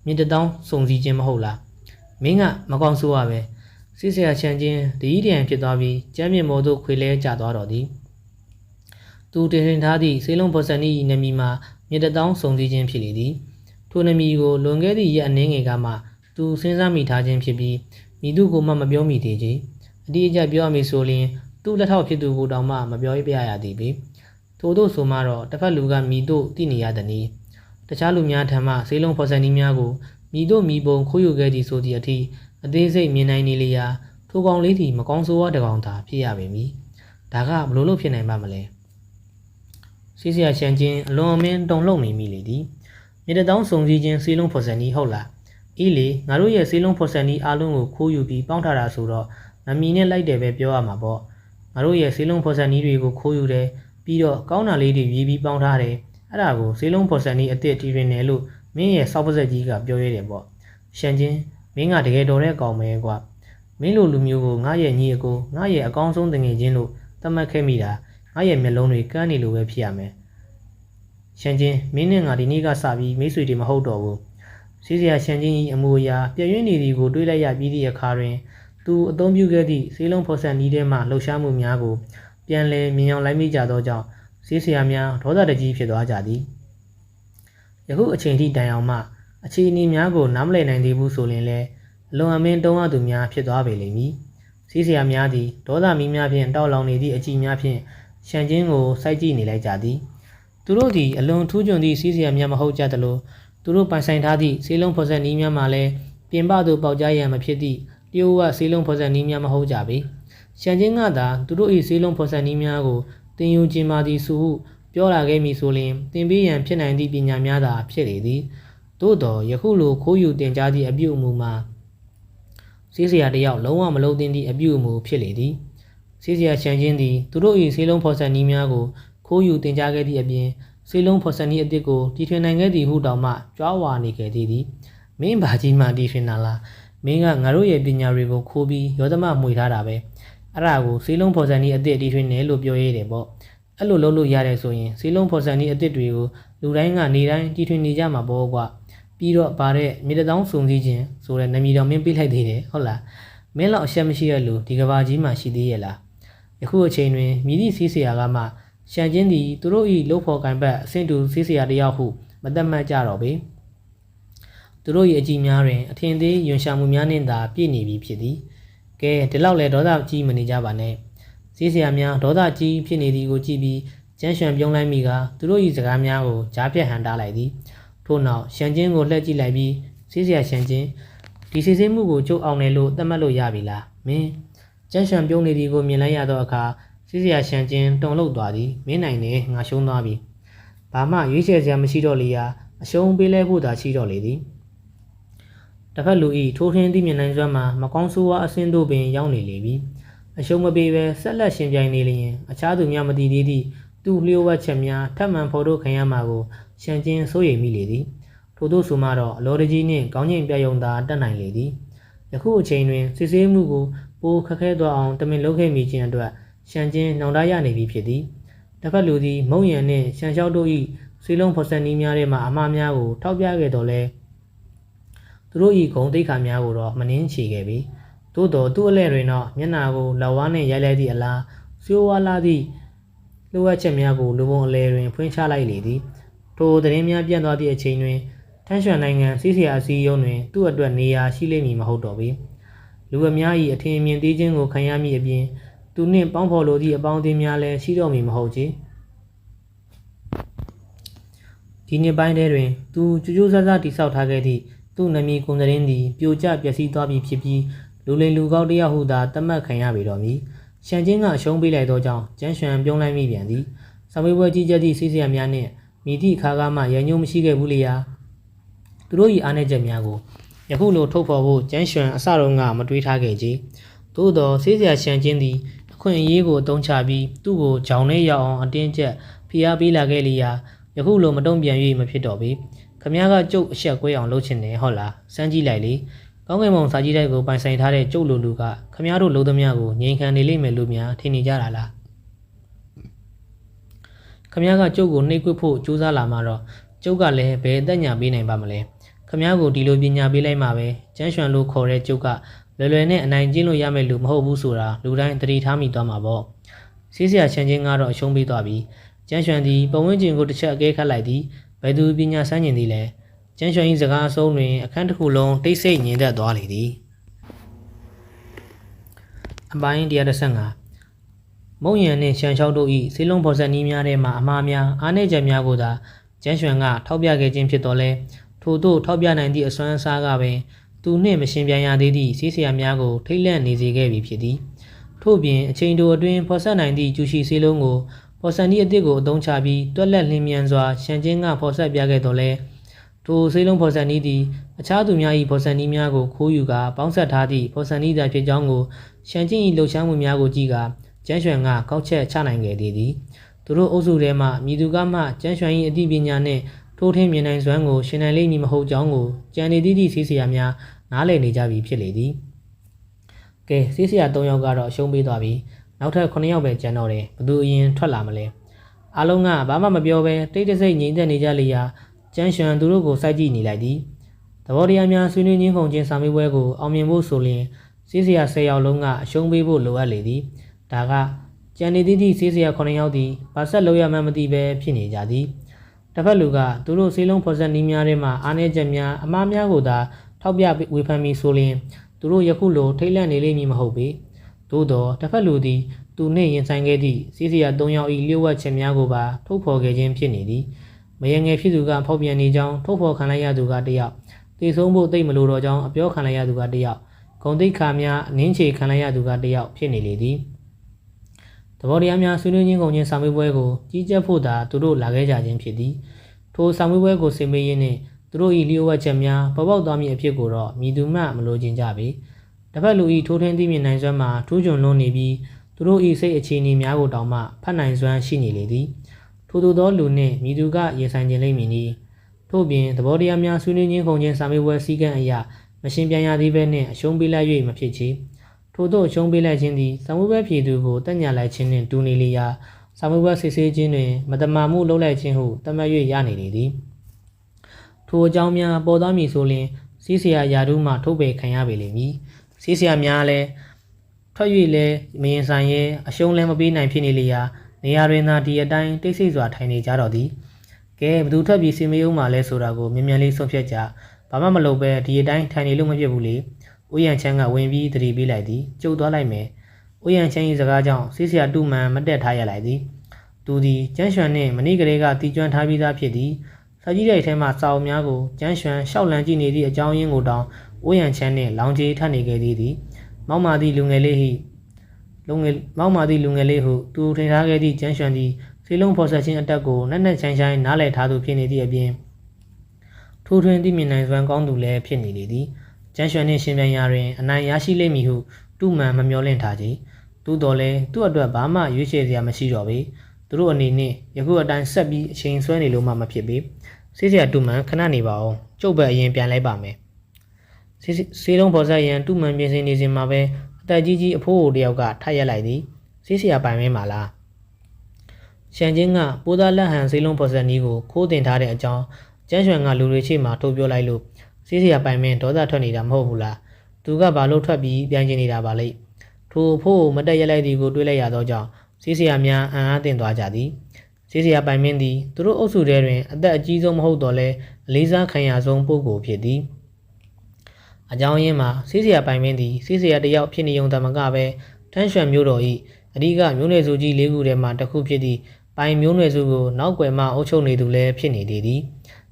မြင့်တထောင်စုံစည်းခြင်းမဟုတ်လား။မင်းကမကောင်းဆိုးရပဲ။စစ်ဆရာချန်ချင်းတည်တည်ဖြစ်သွားပြီးကျမ်းမြေမော်တို့ခွေလဲကျသွားတော့သည်။သူတင်ထင်ထားသည့်စေလုံးဖော်ဆက်နီးနာမည်မှာမြင့်တထောင်စုံစည်းခြင်းဖြစ်လေသည်ထိုနာမည်ကိုလွန်ခဲ့သည့်ရက်အနည်းငယ်ကမှသူစဉ်းစားမိထားခြင်းဖြစ်ပြီးမိသူကိုမှမပြောမိသေးချေအတိအကျပြောရမည်ဆိုရင်သူ့လက်ထောက်ဖြစ်သူကိုတောင်မှမပြောပြရသည်ပေထို့သို့ဆိုမှတော့တစ်ဖက်လူကမိတို့သိနေရသည်နည်းတခြားလူများထံမှစေလုံးဖော်ဆက်နီးများကိုမိတို့မိပုံခိုးယူခဲ့သည်ဆိုသည့်အထိအသေးစိတ်မြင်နိုင်နေလျာထိုကောင်လေးသည်မကောင်းဆိုးဝါးတကောင်သာဖြစ်ရပေမည်ဒါကဘလို့လို့ဖြစ်နိုင်ပါမလဲဆေးဆရာရှန်ချင်းအလွန်အမင်းတုံလှုပ်နေမိလေသည်မြေတထောင်စုံစည်းခြင်းစေလုံးဖော်ဆက်နီးဟုတ်လားအေးလေငါတို့ရဲ့စေလုံးဖော်ဆက်နီးအားလုံးကိုခိုးယူပြီးပေါင်းထားတာဆိုတော့မမီနဲ့လိုက်တယ်ပဲပြောရမှာပေါ့ငါတို့ရဲ့စေလုံးဖော်ဆက်နီးတွေကိုခိုးယူတယ်ပြီးတော့ကောင်းတာလေးတွေရေးပြီးပေါင်းထားတယ်အဲ့ဒါကိုစေလုံးဖော်ဆက်နီးအစ်စ်တီရင်တယ်လို့မင်းရဲ့စောက်ပါဆက်ကြီးကပြောရတယ်ပေါ့ရှန်ချင်းမင်းကတကယ်တော်တဲ့အကောင်ပဲကွာမင်းလိုလူမျိုးကိုငါရဲ့ညီအကိုငါရဲ့အကောင်းဆုံးတငယ်ချင်းလို့သတ်မှတ်ခဲ့မိတာငါရဲ့မျက်လုံးတွေကန်းနေလို့ပဲဖြစ်ရမယ်ရှန်ချင်းမင်းနဲ့ငါဒီနေ့ကစပြီးမိတ်ဆွေတွေမဟုတ်တော့ဘူးဆေးဆရာရှန်ချင်း၏အမူအရာပြည့်ရင်းနေသည်ကိုတွေးလိုက်ရပြီးသည့်အခါတွင်သူအသုံးပြုခဲ့သည့်စေလုံးဖော်ဆက်နီးထဲမှလှုပ်ရှားမှုများကိုပြန်လည်မြင်အောင်လိုက်မိကြသောကြောင့်ဆေးဆရာများဒေါသတကြီးဖြစ်သွားကြသည်ယခုအချိန်ထိတိုင်အောင်မှအခြေအနေများကိုနားမလည်နိုင်သေးဘူးဆိုရင်လည်းအလွန်အမင်းတုံးရသူများဖြစ်သွားပေလိမ့်မည်ဆေးဆရာများသည်ဒေါသမီးများဖြင့်တောက်လောင်နေသည့်အကြည့်များဖြင့်ရှန်ချင်းကိုစိုက်ကြည့်နေလိုက်ကြသည်သူတို့သည်အလွန်ထူးချွန်သည့်ဆေးဆရာများမဟုတ်ကြသလိုသူတို့ပိုင်ဆိုင်ထားသည့်ဆေးလုံးဖော်ဆက်နည်းများမှလည်းပြင်ပသို့ပေါက်ကြားရန်မဖြစ်သည့်တရုတ်ဝဆေးလုံးဖော်ဆက်နည်းများမဟုတ်ကြပေရှန်ချင်းကသာသူတို့၏ဆေးလုံးဖော်ဆက်နည်းများကိုတင်ယူခြင်းပါသည်ဆိုဟုပြောလာခဲ့မည်ဆိုရင်တင်ပေးရန်ဖြစ်နိုင်သည့်ပညာများသာဖြစ်လေသည်သို့တော်ယခုလိုခိုးယူတင်ကြားသည့်အပြုအမူမှာဆေးဆရာတယောက်လုံးဝမလုံးသင့်သည့်အပြုအမူဖြစ်လေသည်ဆေးဆရာရှန်ချင်းသည်သူတို့၏ဆေးလုံးဖော်ဆက်နည်းများကိုခိုးယူတင်ကြားခဲ့သည့်အပြင်စေလုံးဖော်ဆက်နည်းအသစ်ကိုတီထွင်နိုင်ခဲ့သည်ဟုတောင်မှကြွားဝါနေခဲ့သည်မင်းဘာကြီးမှတီထွင်တာလားမင်းကငါတို့ရဲ့ပညာတွေကိုခိုးပြီးရောသမမှွေထားတာပဲအဲ့ဒါကိုစေလုံးဖော်ဆက်နည်းအသစ်တီထွင်တယ်လို့ပြောရတယ်ပေါ့အဲ့လိုလုပ်လို့ရတယ်ဆိုရင်စေလုံးဖော်ဆက်နည်းအသစ်တွေကိုလူတိုင်းကနေတိုင်းတီထွင်နေကြမှာပေါ့ကွာပြီးတော့ဗါတဲ့မြေတထောင်စုံစည်းခြင်းဆိုတဲ့နာမည်တော်မင်းပေးလိုက်သေးတယ်ဟုတ်လားမင်းလောက်အရှက်မရှိရလို့ဒီကဘာကြီးမှရှိသေးရဲ့လားယခုအချိန်တွင်မြည်သည့်စီးဆရာကမှရှန်ချင်းသည်သူတို့၏လှုပ်ဖော်ကန်ပတ်အဆင့်တူဆေးဆရာတယောက်ဟုမသက်မှတ်ကြတော့ပေသူတို့၏အကြည့်များတွင်အထင်သေးယွန်ရှာမှုများနှင့်သာပြည့်နေပြီဖြစ်သည်ကဲဒီလောက်လဲဒေါသကြီးမနေကြပါနဲ့ဆေးဆရာများဒေါသကြီးဖြစ်နေသည်ကိုကြည့်ပြီးကျန်းရွှန်ပြုံးလိုက်မိကသူတို့၏စကားများကိုကြားပြတ်ဟန်တားလိုက်သည်ထို့နောက်ရှန်ချင်းကိုလှည့်ကြည့်လိုက်ပြီးဆေးဆရာရှန်ချင်းဒီစစ်ဆေးမှုကိုကျုပ်အောင်တယ်လို့သတ်မှတ်လို့ရပြီလားမင်းကျန်းရွှန်ပြုံးနေသည်ကိုမြင်လိုက်ရသောအခါဆေးဆရာရှန်ချင်းတုံလှုပ်သွားသည်မင်းနိုင်နေငါရှုံးသွားပြီဘာမှရွေးချယ်စရာမရှိတော့လေရာအရှုံးပေးလဲဖို့သာရှိတော့လေသည် တစ်ဖက်လူဤထိုးထင်းသည့်မြင်နိုင်စွမ်းမှာမကောင်းဆိုးဝါးအဆင့်တို့ပင်ရောက်နေလေပြီအရှုံးမပေးဘဲဆက်လက်ရှင်ပြိုင်နေလျင်အခြားသူများမတည်သေးသည့်သူ့လျှို့ဝှက်ချက်များထပ်မံဖော်ထုတ်ခံရမှာကိုရှန်ကျင်းစိုးရိမ်မိလေသည်ထို့သောဆိုမှတော့အလောတကြီးနှင့်ကောင်းကျင်ပြယုံသာတက်နိုင်လေသည်ယခုအချိန်တွင်စစ်ဆေးမှုကိုပိုခက်ခဲသွားအောင်တမင်လုပ်ခဲ့မိခြင်းအတွက်ရှန်ကျင်းနှောင်တရနေပြီဖြစ်သည်တစ်ဖက်လူသည်မုံရံနှင့်ရှန်လျှောက်တို့၏ဆွေးလုံးဖော်ဆက်နည်းများထဲမှအမှားများကိုထောက်ပြခဲ့တော်လဲသူတို့၏ဂုဏ်သိက္ခာများကိုတော့မနှင်းချေခဲ့ပြီသို့တော်သူ့အလဲတွင်တော့မျက်နာကိုလက်ဝါးနှင့်ရိုက်လိုက်သည့်အလားဆိုးဝါးလာသည့်လိုအပ်ချက်များကိုလူပုံအလဲတွင်ဖွင့်ချလိုက်လေသည်ထိုသတင်းများပြန့်သွားသည့်အချိန်တွင်ထန်းရွှန်နိုင်ငံစီးစရာအစည်းအရုံးတွင်သူ့အတွက်နေရာရှိလိမ့်မည်မဟုတ်တော့ပေလူအများ၏အထင်အမြင်သေးခြင်းကိုခံရမိအပြင်သူနှင့်ပေါင်းဖော်လိုသည့်အပေါင်းအသင်းများလည်းရှိတော့မည်မဟုတ်ချေဒီနှစ်ပိုင်းထဲတွင်သူကြိုးကြိုးစားစားတိဆောက်ထားခဲ့သည့်သူ့နာမည်ကွန်သတင်းသည်ပြိုကျပျက်စီးသွားပြီဖြစ်ပြီးလူလိမ်လူကောက်တယောက်ဟုသာသတ်မှတ်ခံရပေတော့မည်ရှန်ကျင်းကအရှုံးပေးလိုက်သောကြောင့်ကျန်းရွှန်ပြုံးလိုက်မိပြန်သည်စာမေးပွဲကြီးကြပ်သည့်စီးစရာများနှင့်မိသည့်အခါကမှရန်ညိုးမရှိခဲ့ဘူးလေရာသူတို့၏အားနည်းချက်များကိုယခုလိုထုတ်ဖော်ဖို့ကျန်းရွှန်အစတုန်းကမတွေးထားခဲ့ကြသို့သောစီးစရာရှန်ကျင်းသည်အခွင့်အရေးကိုအသုံးချပြီးသူ့ကိုဂျောင်ထဲရောက်အောင်အတင်းကျပ်ဖိအားပေးလာခဲ့လေရာယခုလိုမတုံ့ပြန်၍မဖြစ်တော့ပေခမည်းကကျုပ်အဆက်ကွဲအောင်လုပ်ချင်တယ်ဟုတ်လားစမ်းကြည့်လိုက်လေကောင်းကင်ဘုံစာကြီးတိုက်ကိုပိုင်ဆိုင်ထားတဲ့ကျုပ်လိုလူကခမည်းတို့လုံးသမျှကိုငြိမ်ခံနေလိမ့်မယ်လို့များထင်နေကြတာလားခမည်းကကျုပ်ကိုနှိပ်ကွပ်ဖို့ကြိုးစားလာမှတော့ကျုပ်ကလည်းဘယ်အသက်ညာပေးနိုင်ပါမလဲခမည်းကိုဒီလိုပညာပေးလိုက်မှပဲကျန်းရွှန်လို့ခေါ်တဲ့ကျုပ်ကလွယ်လွယ်နဲ့အနိုင်ကျင့်လို့ရမယ်လို့မဟုတ်ဘူးဆိုတာလူတိုင်းသတိထားမိသွားမှာပေါ့စီးစရာချန်ချင်းကတော့အရှုံးပေးသွားပြီကျန်းရွှန်သည်ပတ်ဝန်းကျင်ကိုတစ်ချက်အကဲခတ်လိုက်သည်ဘယ်သူပညာစမ်းကျင်သည်လဲကျန်းရွှန်၏စကားအဆုံးတွင်အခန်းတစ်ခုလုံးတိတ်ဆိတ်ငြိမ်သက်သွားလေသည်အပိုင်း115မုံရံနှင့်ရှန်လျှောက်တို့၏ဆေးလုံးဖော်ဆက်နည်းများထဲမှအမှားများအားနည်းချက်များကိုသာကျန်းရွှန်ကထောက်ပြခဲ့ခြင်းဖြစ်တော်လဲထို့သို့ထောက်ပြနိုင်သည့်အစွမ်းအစားကပင်သူနှင့်မရှင်ပြန်ရသေးသည့်စီးစရာများကိုထိတ်လန့်နေစေခဲ့ပြီဖြစ်သည်ထို့ပြင်အချိန်တိုအတွင်းဖော်ဆက်နိုင်သည့်ကျူရှိဆေးလုံးကိုဖော်ဆက်နည်းအသစ်ကိုအသုံးချပြီးတွက်လက်လင်းမြန်စွာရှန်ကျင်းကဖော်ဆက်ပြခဲ့တော်လဲထိုဆေးလုံးဖော်ဆက်နည်းသည်အခြားသူများ၏ဖော်ဆက်နည်းများကိုခိုးယူကာပေါင်းစပ်ထားသည့်ဖော်ဆက်နည်းသာဖြစ်ကြောင်းကိုရှန်ကျင်း၏လှုပ်ရှားမှုများကိုကြည့်ကာကျန်းရွှန်ကကောက်ချက်ချနိုင်ခဲ့သည်သူတို့အုပ်စုထဲမှမြည်သူကမှကျန်းရွှန်၏အသိပညာနှင့်ထိုးထင်းမြင်နိုင်စွမ်းကိုရှင်နိုင်လိမ့်မည်မဟုတ်ကြောင်းကိုကြံနေသည့်စီးစရာများနားလည်နေကြပြီဖြစ်လေသည်ကဲစီးစရာ3ယောက်ကတော့အရှုံးပေးသွားပြီနောက်ထပ်9ယောက်ပဲကျန်တော့တယ်ဘသူအရင်ထွက်လာမလဲအားလုံးကဘာမှမပြောဘဲတိတ်တဆိတ်ငြိမ်သက်နေကြလေရာကျန်းရွှန်သူတို့ကိုစိုက်ကြည့်နေလိုက်သည်သဘောတရားများဆွေးနွေးခြင်းခုန်ခြင်းစာမေးပွဲကိုအောင်မြင်ဖို့ဆိုရင်စီးစရာ10ယောက်လုံးကအရှုံးပေးဖို့လိုအပ်လေသည်ဒါကကျန်နေသည့်စီးစရာ9ယောက်သည်ဘာဆက်လို့ရမှန်းမသိဘဲဖြစ်နေကြသည်တစ်ဖက်လူကသူတို့ဆေးလုံးဖော်ဆက်နည်းများထဲမှအားနည်းချက်များအမှားများကိုသာထောက်ပြဝေဖန်ပြီးဆိုရင်သူတို့ယခုလိုထိတ်လန့်နေလိမ့်မည်မဟုတ်ပေသို့တော့တစ်ဖက်လူသည်သူနှင့်ရင်ဆိုင်ခဲ့သည့်စီးစရာ3ယောက်၏လျှို့ဝှက်ချက်များကိုပါထုတ်ဖော်ခဲ့ခြင်းဖြစ်နေသည်မယငယ်ဖြစ်သူကဖောက်ပြန်နေကြောင်းထုတ်ဖော်ခံလိုက်ရသူကတယောက်သေဆုံးဖို့သိမလို့တော့ကြောင်းအပြောခံလိုက်ရသူကတယောက်ဂုံတိတ်ခါများအနင်းချေခံလိုက်ရသူကတယောက်ဖြစ်နေလေသည်သဘောတရားများဆွေးနွေးခြင်းကုန်ခြင်းစာမေးပွဲကိုကြီးကြပ်ဖို့သာသူတို့လာခဲ့ကြခြင်းဖြစ်သည်ထိုစာမေးပွဲကိုဆင်မေးရင်းနှင့်သူတို့၏လျှို့ဝှက်ချက်များပေါ်ပေါက်သွားမည့်အဖြစ်ကိုတော့မည်သူမှမလိုချင်ကြပေတစ်ဖက်လူ၏ထိုးထင်းသိမြင်နိုင်စွမ်းမှာထူးချွန်လွန်းနေပြီးသူတို့၏စိတ်အခြေအနေများကိုတောင်မှဖတ်နိုင်စွမ်းရှိနေလေသည်ထို့သောလူနှင့်မည်သူကရင်ဆိုင်ခြင်းလိမ့်မည်နီထို့ပြင်သဘောတရားများဆွေးနွေးခြင်းကုန်ခြင်းစာမေးပွဲစည်းကမ်းအရမရှင်ပြန်ရသေးဘဲနှင့်အရှုံးပေးလိုက်၍မဖြစ်ချေထို့သောအရှုံးပေးလိုက်ခြင်းသည်စာမေးပွဲဖြေသူကိုတက်ညာလိုက်ခြင်းနှင့်တူနေလေရာစာမေးပွဲစစ်ဆေးခြင်းတွင်မတမာမှုလုပ်လိုက်ခြင်းဟုသတ်မှတ်၍ရနေလေသည်ထိုအကြောင်းများပေါ်သွားမည်ဆိုလျှင်စီးစရာယာတုမှထုတ်ပယ်ခံရပေလိမ့်မည်စီးစရာများလည်းထွက်၍လည်းမရင်ဆိုင်ရဲအရှုံးလည်းမပေးနိုင်ဖြစ်နေလေရာနေရာတွင်သာဒီအတိုင်းတိတ်ဆိတ်စွာထိုင်နေကြတော့သည်ကဲဘသူထပ်ပြီးစင်မယုံမှလဲဆိုတာကိုမြင်မြန်လေးဆုံးဖြတ်ကြဘာမှမလုပ်ပဲဒီအတိုင်းထိုင်နေလို့မဖြစ်ဘူးလေဦးရန်ချမ်းကဝင်ပြီးသတိပေးလိုက်သည်ကျုပ်သွားလိုက်မယ်ဦးရန်ချမ်း၏စကားကြောင့်စီးစရာတူမှန်မတက်ထားရလိုက်သည်သူသည်ကျန်းရွှန်နှင့်မနေ့ကလေးကတီကျွမ်းထားပြီးသားဖြစ်သည်စာကြီးတိုက်ထဲမှစာအုပ်များကိုကျန်းရွှန်ရှောက်လန့်ကြည့်နေသည့်အကြောင်းရင်းကိုတောင်ဦးရန်ချမ်းနှင့်လောင်ကြီးထပ်နေခဲ့သည်မောက်မာသည့်လူငယ်လေးဟုသူထင်ထားခဲ့သည့်ကျန်းရွှန်သည်ဆေးလုံးဖော်ဆက်ခြင်းအတက်ကိုနက်နက်ချိုင်းချိုင်းနားလည်ထားသူဖြစ်နေသည့်အပြင်ထိုးထွင်းသိမြင်နိုင်စွမ်းကောင်းသူလည်းဖြစ်နေလေသည် ကျန်းရွှန်နှင့်ရှင်ပြန်ရာတွင်အနိုင်ရရှိလိမ့်မည်ဟုတူမှန်မမျှော်လင့်ထားကြ။သို့တော်လည်းသူ့အတွက်ဘာမှရွေးချယ်စရာမရှိတော့ပေ။သူတို့အနေနဲ့ယခုအတိုင်းဆက်ပြီးအချိန်ဆွဲနေလို့မှမဖြစ်ပေ။ဆေးစရာတူမှန်ခဏနေပါအောင်။ကျုပ်ပဲအရင်ပြန်လိုက်ပါမယ်။ဆေးလုံးပေါ်ဆက်ရန်တူမှန်ပြင်ဆင်နေစဉ်မှာပဲအသက်ကြီးအဖိုးအိုတယောက်ကထပ်ရက်လိုက်သည်။ဆေးစရာပိုင်မင်းပါလား။ရှန်ချင်းကပိုးသားလက်ဟန်ဆေးလုံးပေါ်ဆက်နီးကိုခိုးတင်ထားတဲ့အကြောင်းကျန်းရွှန်ကလူတွေချေမှာထုတ်ပြောလိုက်လို့ဆေးစရာပိုင်မင်းဒေါသထွက်နေတာမဟုတ်ဘူးလား။သူကဘာလို့ထွက်ပြီးပြန်ကျင်နေတာပါလိမ့်။ထိုအဖိုးမတက်ရက်လိုက်သည်ကိုတွေးလိုက်ရသောကြောင့်ဆေးစရာများအံ့အားသင့်သွားကြသည်။ဆေးစရာပိုင်မင်းသည်သူတို့အုပ်စုထဲတွင်အသက်အကြီးဆုံးမဟုတ်တော့လဲအလေးစားခံရဆုံးပုဂ္ဂိုလ်ဖြစ်သည်။အကြောင်းရင်းမှာဆေးစရာပိုင်မင်းသည်ဆေးစရာတယောက်ဖြစ်နေုံတမကပဲထန်းရွှန်မျိုးတော်၏အဓိကမျိုးနွယ်စုကြီး၄ခုထဲမှတစ်ခုဖြစ်သည့်ပိုင်မျိုးနွယ်စုကိုနောက်ွယ်မှအုပ်ချုပ်နေသူလည်းဖြစ်နေသေးသည်။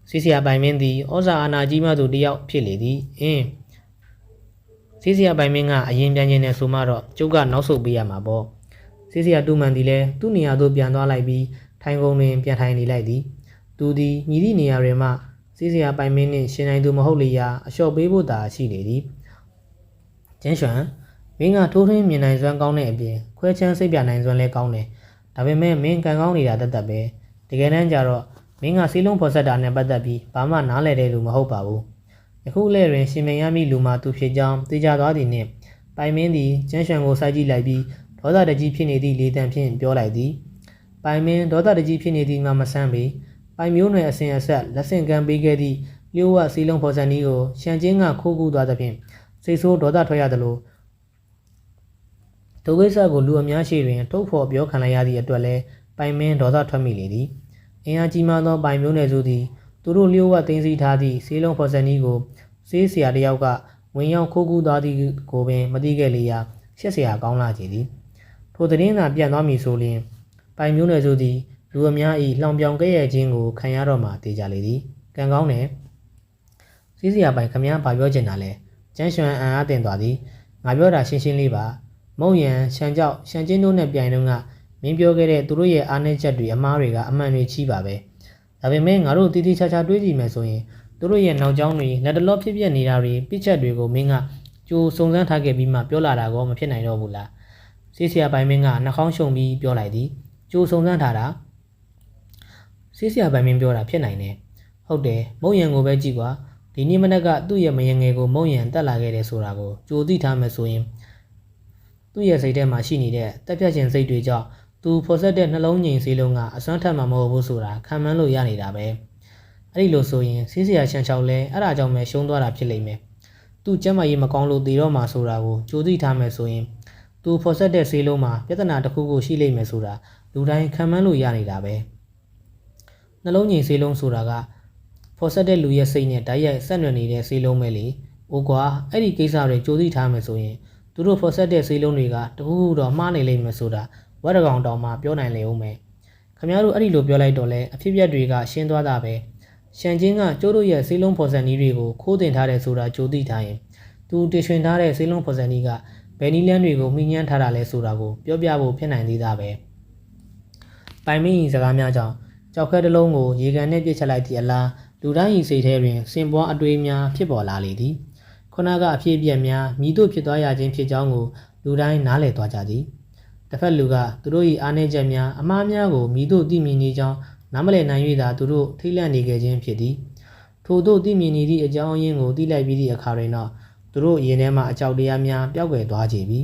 ဆေးစရာပိုင်မင်းသည်ဩဇာအာဏာကြီးမှသူတယောက်ဖြစ်လေသည်။ဆေးစရာပိုင်မင်းကအရင်ပြန်ခြင်းနဲ့ဆိုမှတော့ကျုပ်ကနောက်ဆုတ်ပေးရမှာပေါ့။ဆေးစရာတူမှန်သည်လည်းသူ့နေရာသို့ပြန်သွားလိုက်ပြီးထိုင်ကုန်တွင်ပြန်ထိုင်နေလိုက်သည်။သူသည်မြည်သည့်နေရာတွင်မှဆေးစရာပိုင်မင်းနှင့်ရှင်နိုင်သူမဟုတ်လေရာအလျှော့ပေးဖို့သာရှိလေသည်။ကျန်းရွှန်မင်းကထိုးထွင်းမြင်နိုင်စွမ်းကောင်းတဲ့အပြင်ခွဲချမ်းစိတ်ပြနိုင်စွမ်းလည်းကောင်းတယ်။ဒါပေမဲ့မင်းကံကောင်းနေတာတတ်ပဲ။တကယ်တမ်းကျတော့မင်းကစီးလုံးဖော်ဆက်တာနဲ့ပတ်သက်ပြီးဘာမှနားလည်တဲ့လူမဟုတ်ပါဘူး။ယခုလဲတွင်ရှင်မင်ရမည့်လူမှသူဖြစ်ကြောင်းသိကြသွားသည်နှင့်ပိုင်မင်းသည်ကျန်းရွှန်ကိုစိုက်ကြည့်လိုက်ပြီးဒေါသတကြီးဖြစ်နေသည့်လေတံဖြင့်ပြောလိုက်သည်။ပိုင်မင်းဒေါသတကြီးဖြစ်နေသည်မှမဆန်းပေ။ပိုင်မျိုးနွယ်အစဉ်အဆက်လက်ဆင့်ကမ်းပေးခဲ့သည့်လျှို့ဝှက်စီးလုံးဖော်ဆက်နည်းကိုရှန်ချင်းကခိုးကူးသွားသဖြင့်စိတ်ဆိုးဒေါသထွက်ရသလိုဒုက္ခိစ္စကိုလူအများရှိတွင်ထုတ်ဖော်ပြောခံလိုက်ရသည့်အတွက်လည်းပိုင်မင်းဒေါသထွက်မိလေသည်။အင်အားကြီးမားသောပိုင်မျိုးနွယ်စုသည်သူတို့လျှို့ဝှက်သိမ်းဆည်းထားသည့်စီးလုံးဖော်ဆက်နည်းကိုဆေးဆရာတယောက်ကဝင်ရောက်ခိုးကူးသွားသည့်ကိုပင်မသိခဲ့လေရာရှက်စရာကောင်းလာကြသည်။ထိုသတင်းသာပြန့်သွားမည်ဆိုလျှင်ပိုင်မျိုးနွယ်စုသည်လူအများ၏လှောင်ပြောင်ကဲ့ရဲ့ခြင်းကိုခံရတော့မှသိကြလေသည်။ကံကောင်းတယ်။ဆေးဆရာပိုင်ခမည်းဘာပြောချင်တာလဲ။ကျန်းရွှန်အံ့အားသင့်သွားသည်။ငါပြောတာရှင်းရှင်းလေးပါ။မုံရံရှန်ကြောက်ရှန်ချင်းတို့နဲ့ပြိုင်တော့ကမင်းပြောခဲ့တဲ့သူတို့ရဲ့အားနည်းချက်တွေအမှားတွေကအမှန်တွေချီးပါပဲ။ဒါပေမဲ့ငါတို့တည်တည်ချာချာတွေးကြည့်မယ်ဆိုရင်သူတို့ရဲ့နောက်ကျောင်းတွေလက်တလောဖြစ်ပြနေတာတွေပြစ်ချက်တွေကိုမင်းကကြိုးစုံစမ်းထားခဲ့ပြီးမှပြောလာတာကောမဖြစ်နိုင်တော့ဘူးလား။ဆေးဆရာပိုင်မင်းကနှာခေါင်းရှုံပြီးပြောလိုက်သည်။ကြိုးစုံစမ်းထားတာဆေးဆရာပိုင်မင်းပြောတာဖြစ်နိုင်တယ်။ဟုတ်တယ်မုံရံကိုပဲကြည့်ကွာဒီနေ့မနက်ကသူ့ရဲ့မယငယ်ကိုမုံရံတက်လာခဲ့တယ်ဆိုတာကိုကြိုသိထားမယ်ဆိုရင်သူ့ရဲ့စိတ်ထဲမှာရှိနေတဲ့တက်ပြတ်ခြင်းစိတ်တွေကြောင့်သူဖော်ဆက်တဲ့နှလုံးငြိမ်စေးလုံးကအစွမ်းထက်မှမဟုတ်ဘူးဆိုတာခံမှန်းလို့ရနေတာပဲအဲ့ဒီလိုဆိုရင်ဆေးစရာရှန်ချောက်လဲအဲ့ဒါကြောင့်ပဲရှုံးသွားတာဖြစ်လိမ့်မယ်သူကျမ်းမာရေးမကောင်းလို့တည်တော့မှဆိုတာကိုကြိုသိထားမယ်ဆိုရင်သူဖော်ဆက်တဲ့စေးလုံးမှာပြဿနာတစ်ခုခုရှိလိမ့်မယ်ဆိုတာလူတိုင်းခံမှန်းလို့ရနေတာပဲနှလုံးငြိမ်စေးလုံးဆိုတာကဖော်ဆက်တဲ့လူရဲ့စိတ်နဲ့ဓာတ်ရိုက်ဆက်နွယ်နေတဲ့စေးလုံးပဲလေ။အိုကွာအဲ့ဒီကိစ္စတွေကြိုသိထားမယ်ဆိုရင်သူတို့ဖော်ဆက်တဲ့စေးလုံးတွေကတခုခုတော့မှားနေလိမ့်မယ်ဆိုတာဝက်တကောင်တောင်မှပြောနိုင်လေဦးမယ်။ခင်ဗျားတို့အဲ့ဒီလိုပြောလိုက်တော့လဲအဖြစ်အပျက်တွေကရှင်းသွားတာပဲ။ရှန်ချင်းကကျိုးတို့ရဲ့စေးလုံးဖော်ဆက်နည်းတွေကိုခိုးတင်ထားတယ်ဆိုတာကြိုသိထားရင်သူတည်ရှင်ထားတဲ့စေးလုံးဖော်ဆက်နည်းကဘယ်နည်းလမ်းတွေကိုမှီညမ်းထားတာလဲဆိုတာကိုပြောပြဖို့ဖြစ်နိုင်သေးတာပဲ။ပိုင်မင်းစကားများကြောင့်ကြောက်ခဲတစ်လုံးကိုရေကန်နဲ့ပြစ်ချလိုက်သည့်အလားလူတိုင်း၏စိတ်ထဲတွင်စင်ပွားအတွေးများဖြစ်ပေါ်လာလေသည်ခုနကအဖြစ်အပျက်များမိတို့ဖြစ်သွားရခြင်းဖြစ်ကြောင်းကိုလူတိုင်းနားလည်သွားကြသည်တစ်ဖက်လူကသူတို့၏အားနည်းချက်များအမှားများကိုမိတို့သိမြင်နေကြောင်းနားမလည်နိုင်၍သာသူတို့ထိတ်လန့်နေခဲ့ခြင်းဖြစ်သည်ထို့သို့သိမြင်နေသည့်အကြောင်းအရင်းကိုသိလိုက်ပြီးသည့်အခါတွင်တော့သူတို့ရင်ထဲမှအကြောက်တရားများပျောက်ကွယ်သွားကြပြီ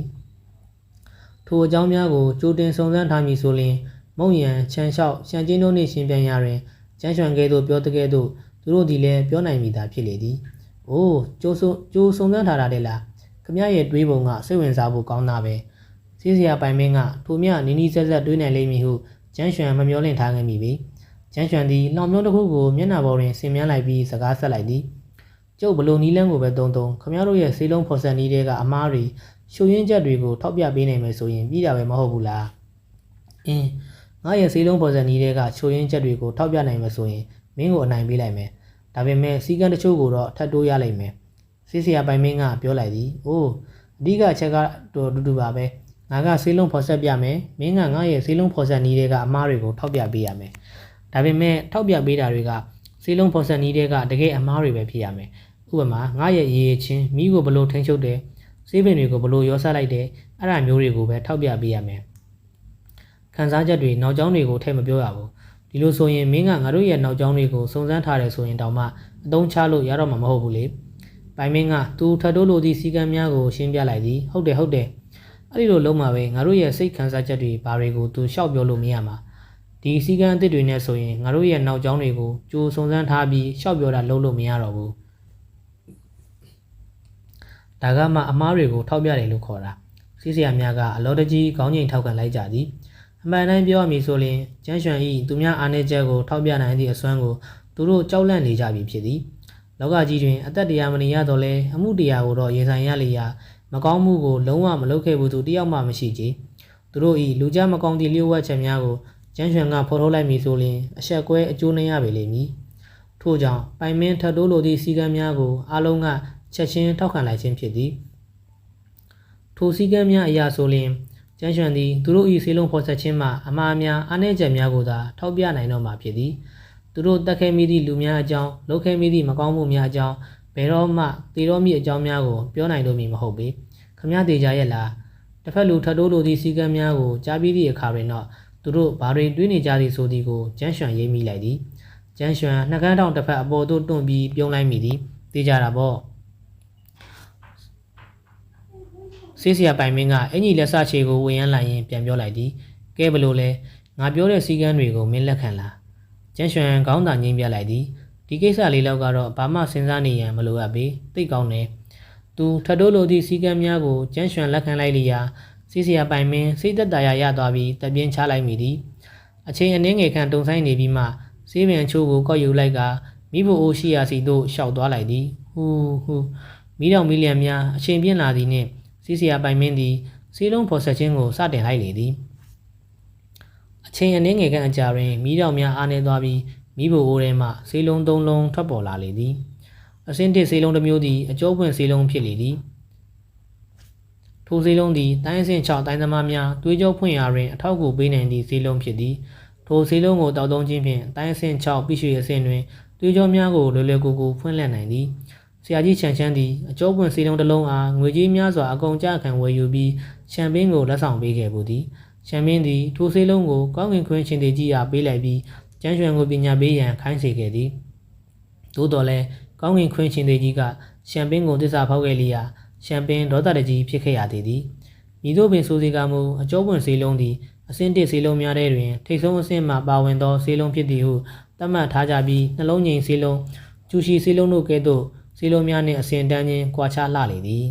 ထိုအကြောင်းများကိုကြိုတင်စုံစမ်းထားမည်ဆိုလျှင်မုံရံချမ်းလျှောက်ရှန်ကျင်းတို့နှင့်ရှင်ပြန်ရာတွင်ကျန်းရွှန်ကဲ့သို့ပြောတကဲ့သို့သူတို့ဒီလည်းပြောနိုင်မိတာဖြစ်လေသည်။အိုးကြိုးစုံစမ်းထားတာလေလား။ခမရဲ့တွေးပုံကစိတ်ဝင်စားဖို့ကောင်းတာပဲ။ဆေးစရာပိုင်မင်းကထိုမြနီးနီးဆက်ဆက်တွေးနိုင်လိမ့်မည်ဟုကျန်းရွှန်မမျှော်လင့်ထားခဲ့မိပြီ။ကျန်းရွှန်သည်လောင်မျိုးတစ်ခုကိုမျက်နှာပေါ်တွင်ဆင်မြန်းလိုက်ပြီးစကားဆက်လိုက်သည်။ကျုပ်ဘလိုနီးလန်းကိုပဲတုံခမတို့ရဲ့စေးလုံးဖော်ဆက်နည်းတွေကအမားတွေရှုံရင်းချက်တွေကိုထောက်ပြပေးနိုင်မယ်ဆိုရင်ပြီးတာပဲမဟုတ်ဘူးလား။ငါရဲ့စေးလုံးပေါ်စံနည်းတွေကချိုရင်းချက်တွေကိုထောက်ပြနိုင်မယ်ဆိုရင်မင်းကိုအနိုင်ပေးလိုက်မယ်။ဒါပေမဲ့စီကံတချို့ကိုတော့ထပ်တိုးရလိမ့်မယ်။ဆေးစရာပိုင်မင်းကပြောလိုက်သည်။အိုးအဓိကအချက်ကတော့တူတူပါပဲ။ငါကစေးလုံးဖော်ဆက်ပြမယ်။မင်းကငါရဲ့စေးလုံးဖော်ဆက်နည်းတွေကအမားတွေကိုထောက်ပြပေးရမယ်။ဒါပေမဲ့ထောက်ပြပေးတာတွေကစေးလုံးဖော်ဆက်နည်းတွေကတကယ်အမားတွေပဲဖြစ်ရမယ်။ ဥပမာငါရဲ့ရေချင်းမိကိုဘလို့ထိန်းချုပ်တယ်ဆေးပင်တွေကိုဘလို့ရောစားလိုက်တယ်အဲ့ဒါမျိုးတွေကိုပဲထောက်ပြပေးရမယ်ခံစားချက်တွေနောက်ကျောင်းတွေကိုထည့်မပြောရဘူးဒီလိုဆိုရင်မင်းကငါတို့ရဲ့နောက်ကျောင်းတွေကိုစုံစမ်းထားတယ်ဆိုရင်တောင်မှအသုံးချလို့ရတော့မှာမဟုတ်ဘူးလေပိုင်မင်းကသူထပ်တိုးလိုသည့်စီကံများကိုရှင်းပြလိုက်သည်ဟုတ်တယ်အဲ့ဒီလိုလုံးမှာပဲငါတို့ရဲ့စိတ်ခံစားချက်တွေဘာတွေကိုသူရှောက်ပြောလို့မရမှာဒီစီကံအသစ်တွေနဲ့ဆိုရင်ငါတို့ရဲ့နောက်ကျောင်းတွေကိုကြိုးစုံစမ်းထားပြီးရှောက်ပြောတာလုံးလို့မရတော့ဘူးဒါကမှအမားတွေကိုထောက်ပြတယ်လို့ခေါ်တာစီးစရာများကအလောတကြီးခေါင်းငိမ်ထောက်ခံလိုက်ကြသည်အမှန်တိုင်းပြောရမည်ဆိုရင်ကျန်းရွှန်ဤသူများအားနည်းချက်ကိုထောက်ပြနိုင်သည့်အစွမ်းကိုသူတို့ကြောက်လန့်နေကြပြီဖြစ်သည်လောကကြီးတွင်အသက်တရားမနေရတော့လဲအမှုတရားကိုတော့ရင်ဆိုင်ရလျာမကောင်းမှုကိုလုံးဝမလုပ်ခဲ့ဘူးသူတယောက်မှမရှိကြသူတို့ဤလူကြမကောင်းသည့်လျှို့ဝှက်ချက်များကိုကျန်းရွှန်ကဖော်ထုတ်လိုက်မည်ဆိုရင်အဆက်ကွဲအကျိုးနည်းရပေလိမ့်မည်ထို့ကြောင့်ပိုင်မင်းထပ်တိုးလိုသည့်စီကံများကိုအားလုံးကချက်ချင်းထောက်ခံလိုက်ခြင်းဖြစ်သည်ထိုစီကံများအရာဆိုရင်ကျန်းရွှန်သည်သူတို့၏စေလုံးဖော်ဆက်ခြင်းမှအမှားများအားနည်းချက်များကိုသာထောက်ပြနိုင်တော့မှာဖြစ်သည်သူတို့တက်ခဲမိသည့်လူများအကြောင်းလုပ်ခဲမိသည့်မကောင်းမှုများအကြောင်းဘယ်တော့မှသေတော့မည့်အကြောင်းများကိုပြောနိုင်လို့မည်မဟုတ်ပေခမည်းသေးကြရဲ့လားတစ်ဖက်လူထပ်တိုးလိုသည့်စီကံများကိုကြားပြီးသည့်အခါတွင်တော့သူတို့ဘာတွေတွေးနေကြသည်ဆိုသည်ကိုကျန်းရွှန်ရေးမိလိုက်သည်ကျန်းရွှန်နှကန်းတောင်တစ်ဖက်အပေါ်သို့တွန့်ပြီးပြုံးလိုက်မိသည်သိကြတာပေါ့ဆေးဆရာပိုင်မင်းကအင်ကြီးလက်စချေကိုဝင်ရမ်းလိုက်ရင်ပြန်ပြောလိုက်သည်ကဲဘလို့လဲငါပြောတဲ့စီကံတွေကိုမင်းလက်ခံလားကျန်းရွှန်ခေါင်းသာငင်းပြလိုက်သည်ဒီကိစ္စလေးလောက်ကတော့ဘာမှစဉ်းစားနေရန်မလိုအပ်ပေသိကောင်းတယ်သူထပ်တိုးလိုသည့်စီကံများကိုကျန်းရွှန်လက်ခံလိုက်လျာဆေးဆရာပိုင်မင်းစိတ်သက်သာရသွားပြီးတပြင်းချလိုက်မိသည်အချိန်အနည်းငယ်ခန့်တုံဆိုင်နေပြီးမှဆေးပင်ချိုးကိုကောက်ယူလိုက်ကမိဖို့အိုရှိရာစီသို့ရှောက်သွားလိုက်သည်ဟူမိတော်မီလျံများအချိန်ပြင်းလာသည်နှင့်ဆေးဆရာပိုင်မင်းသည်ဆေးလုံးဖော်ဆက်ခြင်းကိုစတင်လိုက်လေသည်အချိန်အနည်းငယ်ခန့်အကြာတွင်မိတော်များအားနေသွားပြီးမိဖို့အိုထဲမှဆေးလုံး၃လုံးထွက်ပေါ်လာလေသည်အစင်းတစ်ဆေးလုံးတစ်မျိုးသည်အကျိုးပွင့်ဆေးလုံးဖြစ်လေသည်ထိုဆေးလုံးသည်တိုင်းအဆင့်6တိုင်းသမားများသွေးကြောဖွင့်ရာတွင်အထောက်အကူပေးနိုင်သည့်ဆေးလုံးဖြစ်သည်ထိုဆေးလုံးကိုတောက်သုံးခြင်းဖြင့်တိုင်းအဆင့်6ပြည့်ရွှေအဆင့်တွင်သွေးကြောများကိုလွယ်လွယ်ကူကူဖွင့်လှစ်နိုင်သည်ဆရာကြီးချန်ချန်းသည်အကျိုးပွင့်ဆေးလုံးတစ်လုံးအားငွေကြေးများစွာအကုန်ကျခံဝယ်ယူပြီးရှမ်ပိန်းကိုလက်ဆောင်ပေးခဲ့ပူသည်ရှမ်ပိန်းသည်ထိုဆေးလုံးကိုကောင်းကင်ခွင်းရှင်သေးကြီးအားပေးလိုက်ပြီးကျန်းရွှန်ကိုပညာပေးရန်ခိုင်းစေခဲ့သည်သို့တော်လည်းကောင်းကင်ခွင်းရှင်သေးကြီးကရှမ်ပိန်းကိုတစ္ဆာဖောက်ခဲ့လျာရှမ်ပိန်းဒေါသတကြီးဖြစ်ခဲ့ရသည်မည်သို့ပင်ဆိုစေကမူအကျိုးပွင့်ဆေးလုံးသည်အဆင့်1ဆေးလုံးများထဲတွင်ထိပ်ဆုံးအဆင့်မှပါဝင်သောဆေးလုံးဖြစ်သည်ဟုသတ်မှတ်ထားကြပြီးနှလုံးငိမ်ဆေးလုံးကျူရှိဆေးလုံးတို့ကဲ့သို့ဆေးလုံးများနှင့်အဆင့်တန်းချင်းကွာခြားလှလေသည်